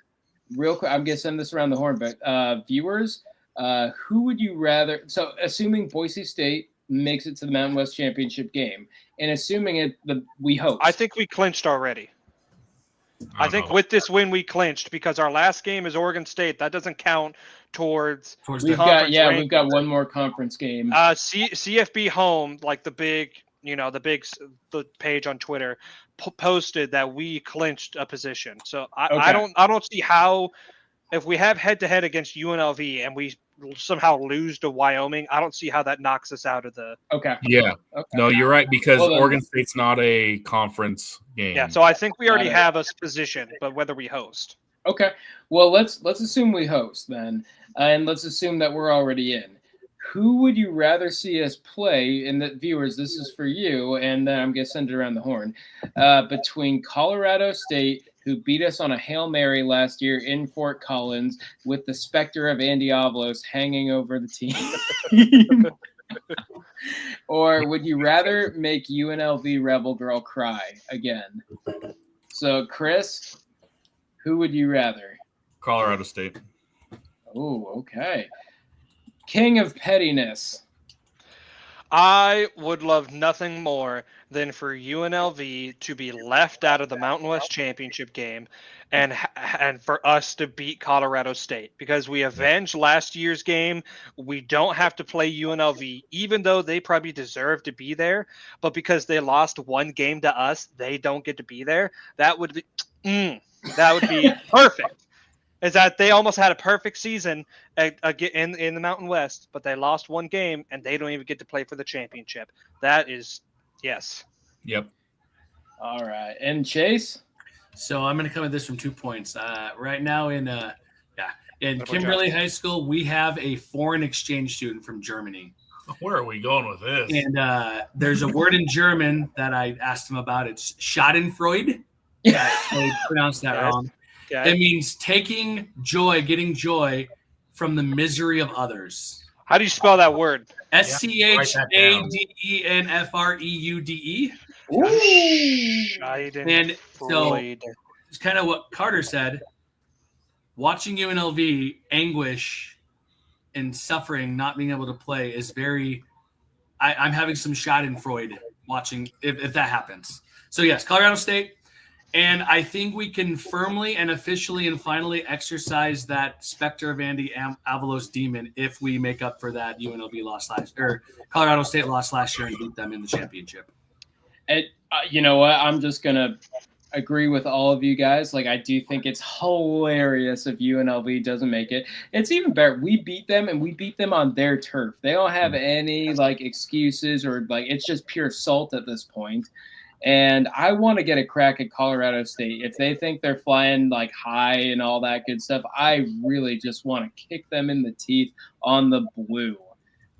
Real quick, I'm gonna send this around the horn, but viewers, who would you rather? So, assuming Boise State makes it to the Mountain West Championship game, and assuming we host, I think we clinched already. I think with this win we clinched because our last game is Oregon State. That doesn't count towards we've got one more conference game. CFB home, like the page on Twitter posted that we clinched a position. So I don't see how, if we have head to head against UNLV and we somehow lose to Wyoming, I don't see how that knocks us out of the. Okay. Yeah. Okay. No, you're right, because Well, then- Oregon State's not a conference game. Yeah, so I think we already have a position, but whether we host. Okay. Well, let's assume we host then, and let's assume that we're already in. Who would you rather see us play? And the viewers, this is for you, and then I'm gonna send it around the horn. Between Colorado State, who beat us on a Hail Mary last year in Fort Collins, with the specter of Andy Avalos hanging over the team, or would you rather make UNLV Rebel Girl cry again? So, Chris, who would you rather? Colorado State. Oh, okay. King of pettiness. I would love nothing more than for UNLV to be left out of the Mountain West Championship game and for us to beat Colorado State, because we avenged last year's game. We don't have to play UNLV, even though they probably deserve to be there, but because they lost one game to us, they don't get to be there. That would be perfect. Is that they almost had a perfect season in the Mountain West, but they lost one game and they don't even get to play for the championship. That is, yes. Yep. All right. And Chase? So I'm going to come at this from 2 points. Right now in Kimberly High School, we have a foreign exchange student from Germany. Where are we going with this? And there's a word in German that I asked him about. It's Schadenfreude. I pronounced that wrong. Okay. It means taking joy, getting joy from the misery of others. How do you spell that word? SCHADENFREUDE. And so it's kind of what Carter said. Watching UNLV anguish and suffering, not being able to play, is very. I'm having some Schadenfreude watching if that happens. So yes, Colorado State. And I think we can firmly and officially and finally exercise that specter of Andy Avalos demon if we make up for that UNLV loss Colorado State loss last year and beat them in the championship. And you know what? I'm just gonna agree with all of you guys. Like, I do think it's hilarious if UNLV doesn't make it. It's even better. We beat them, and we beat them on their turf. They don't have any like excuses or like it's just pure salt at this point. And I want to get a crack at Colorado State. If they think they're flying like high and all that good stuff, I really just want to kick them in the teeth on the blue.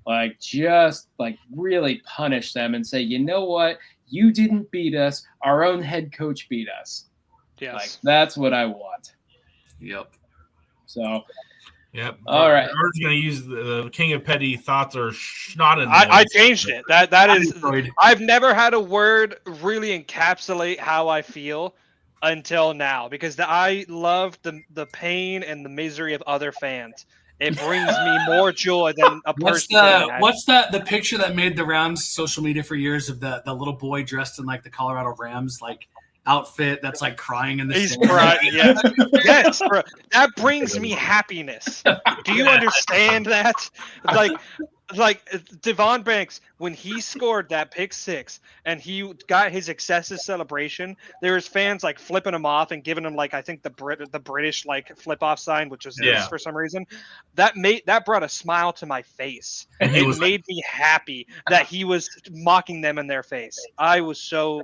Like, just like really punish them and say, you know what? You didn't beat us. Our own head coach beat us. Yes. Like, that's what I want. Yep. So, Yep. All right. We're going to use the King of Petty Thoughts or Schnotten. I changed it. That is. Enjoyed. I've never had a word really encapsulate how I feel until now because I love the pain and the misery of other fans. It brings me more joy than a person. What's the picture that made the rounds social media for years of the little boy dressed in like the Colorado Rams like outfit that's like crying in the He's stand? crying. Yes, yes, bro. That brings me happiness. Do you understand that? Like Devon Banks, when he scored that pick six and he got his excessive celebration, there was fans like flipping him off and giving him like I think the British like flip off sign, which was this for some reason. That brought a smile to my face. It made me happy that he was mocking them in their face. I was so.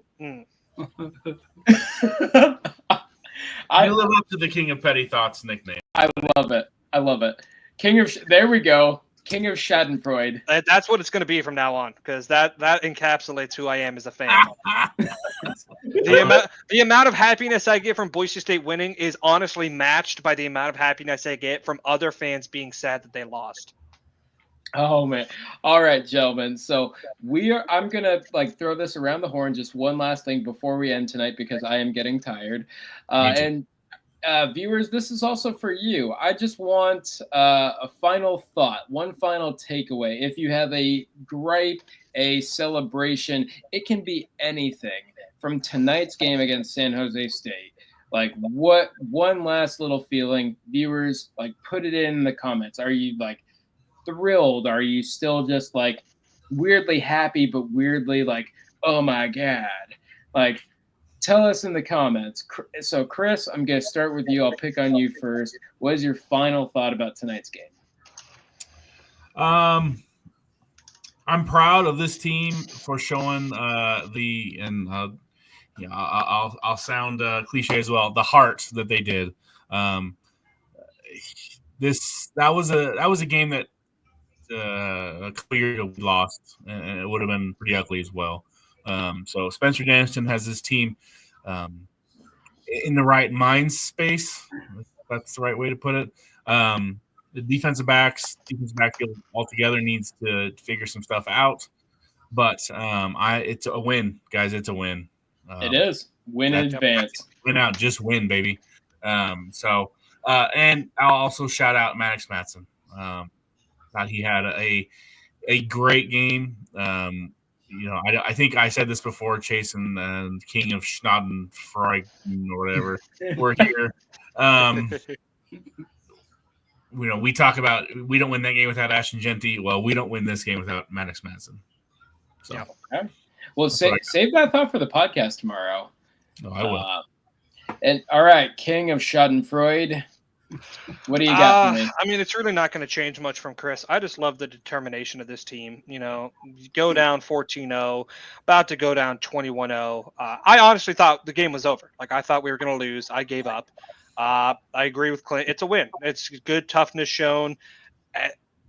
I live up to the King of Petty Thoughts nickname. I love it. There we go. King of Schadenfreude. That's what it's going to be from now on, because that encapsulates who I am as a fan. The amount of happiness I get from Boise State winning is honestly matched by the amount of happiness I get from other fans being sad that they lost. Oh man! All right, gentlemen. So I'm gonna like throw this around the horn. Just one last thing before we end tonight, because I am getting tired. Viewers, this is also for you. I just want a final thought, one final takeaway. If you have a gripe, a celebration, it can be anything from tonight's game against San Jose State. Like, what one last little feeling, viewers? Like, put it in the comments. Are you like thrilled? Are you still just like weirdly happy, but weirdly like, oh my god? Like, tell us in the comments. So, Chris, I'm going to start with you. I'll pick on you first. What is your final thought about tonight's game? I'm proud of this team for showing I'll sound cliche as well, the heart that they did. That was a game that a couple years ago we lost, and it would have been pretty ugly as well. So Spencer Danielson has his team in the right mind space. That's the right way to put it. The defensive backfield altogether needs to figure some stuff out. But it's a win, guys. It's a win. It is. Win in advance. Win out. Just win, baby. And I'll also shout out Maddox Matson. Thought he had a great game. I think I said this before, Chase and King of Schadenfreude or whatever. We're here. We talk about we don't win that game without Ashton Genty. Well, we don't win this game without Maddox Matson. So, yeah. Okay. Well, save that thought for the podcast tomorrow. No, I will. And all right, King of Schadenfreude. What do you got for me? I mean, it's really not going to change much from Chris. I just love the determination of this team. You go down 14-0, about to go down 21-0. I honestly thought the game was over. Like, I thought we were going to lose. I gave up. I agree with Clint. It's a win. It's good toughness shown.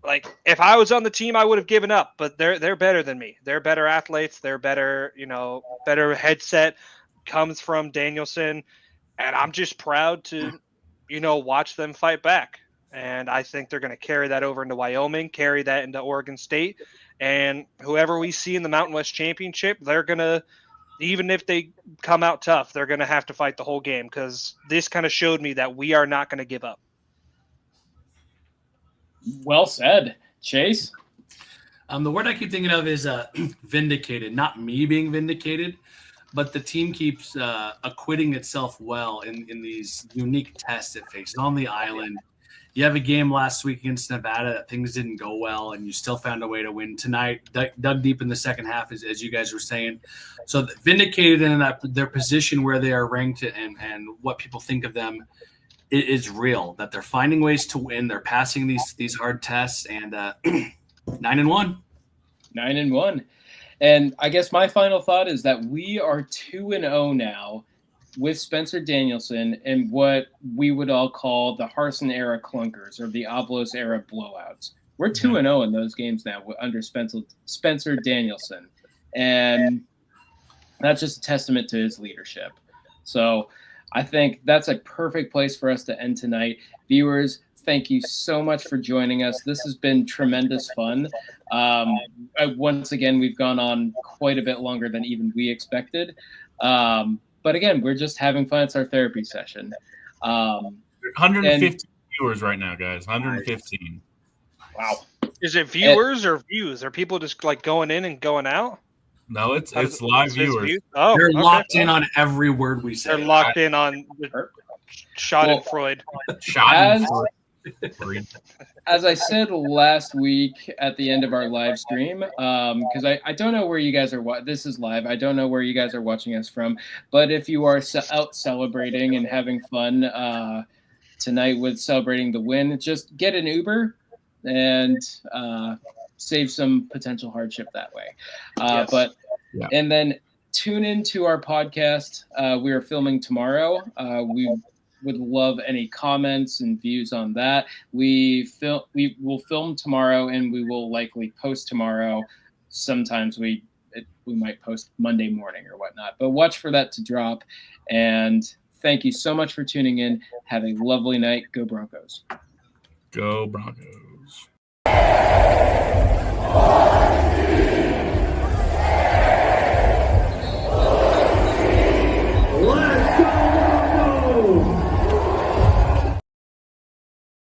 Like, if I was on the team, I would have given up. But they're better than me. They're better athletes. They're better. Better headset comes from Danielson, and I'm just proud to. Watch them fight back. And I think they're going to carry that over into Wyoming, carry that into Oregon State. And whoever we see in the Mountain West Championship, they're going to, even if they come out tough, they're going to have to fight the whole game, because this kind of showed me that we are not going to give up. Well said. Chase? The word I keep thinking of is vindicated, not me being vindicated. But the team keeps acquitting itself well in these unique tests it faces on the island. you have a game last week against Nevada that things didn't go well, and you still found a way to win tonight. Dug deep in the second half, as you guys were saying. So vindicated in their position where they are ranked and what people think of them is real. That they're finding ways to win. They're passing these hard tests, and 9-1. 9-1. And I guess my final thought is that we are 2-0 now with Spencer Danielson and what we would all call the Harsin era clunkers or the Avalos era blowouts. We're 2-0 in those games now under Spencer Danielson. And that's just a testament to his leadership. So I think that's a perfect place for us to end tonight. Viewers, thank you so much for joining us. This has been tremendous fun. Once again, we've gone on quite a bit longer than even we expected. But again, we're just having fun. It's our therapy session. 115 viewers right now, guys. 115. Wow. Is it viewers or views? Are people just like going in and going out? No, it's live viewers. Oh, they're locked in on every word we say. They're locked in on the Schadenfreude. Schadenfreude. As I said last week at the end of our live stream, because I don't know where you guys are. This is live. I don't know where you guys are watching us from. But if you are out celebrating and having fun tonight with celebrating the win, just get an Uber and save some potential hardship that way. And then tune into our podcast. We are filming tomorrow. We would love any comments and views on that. We will film tomorrow, and we will likely post tomorrow. Sometimes we might post Monday morning or whatnot, but watch for that to drop. And thank you so much for tuning in. Have a lovely night. Go Broncos. Go Broncos. Let's go!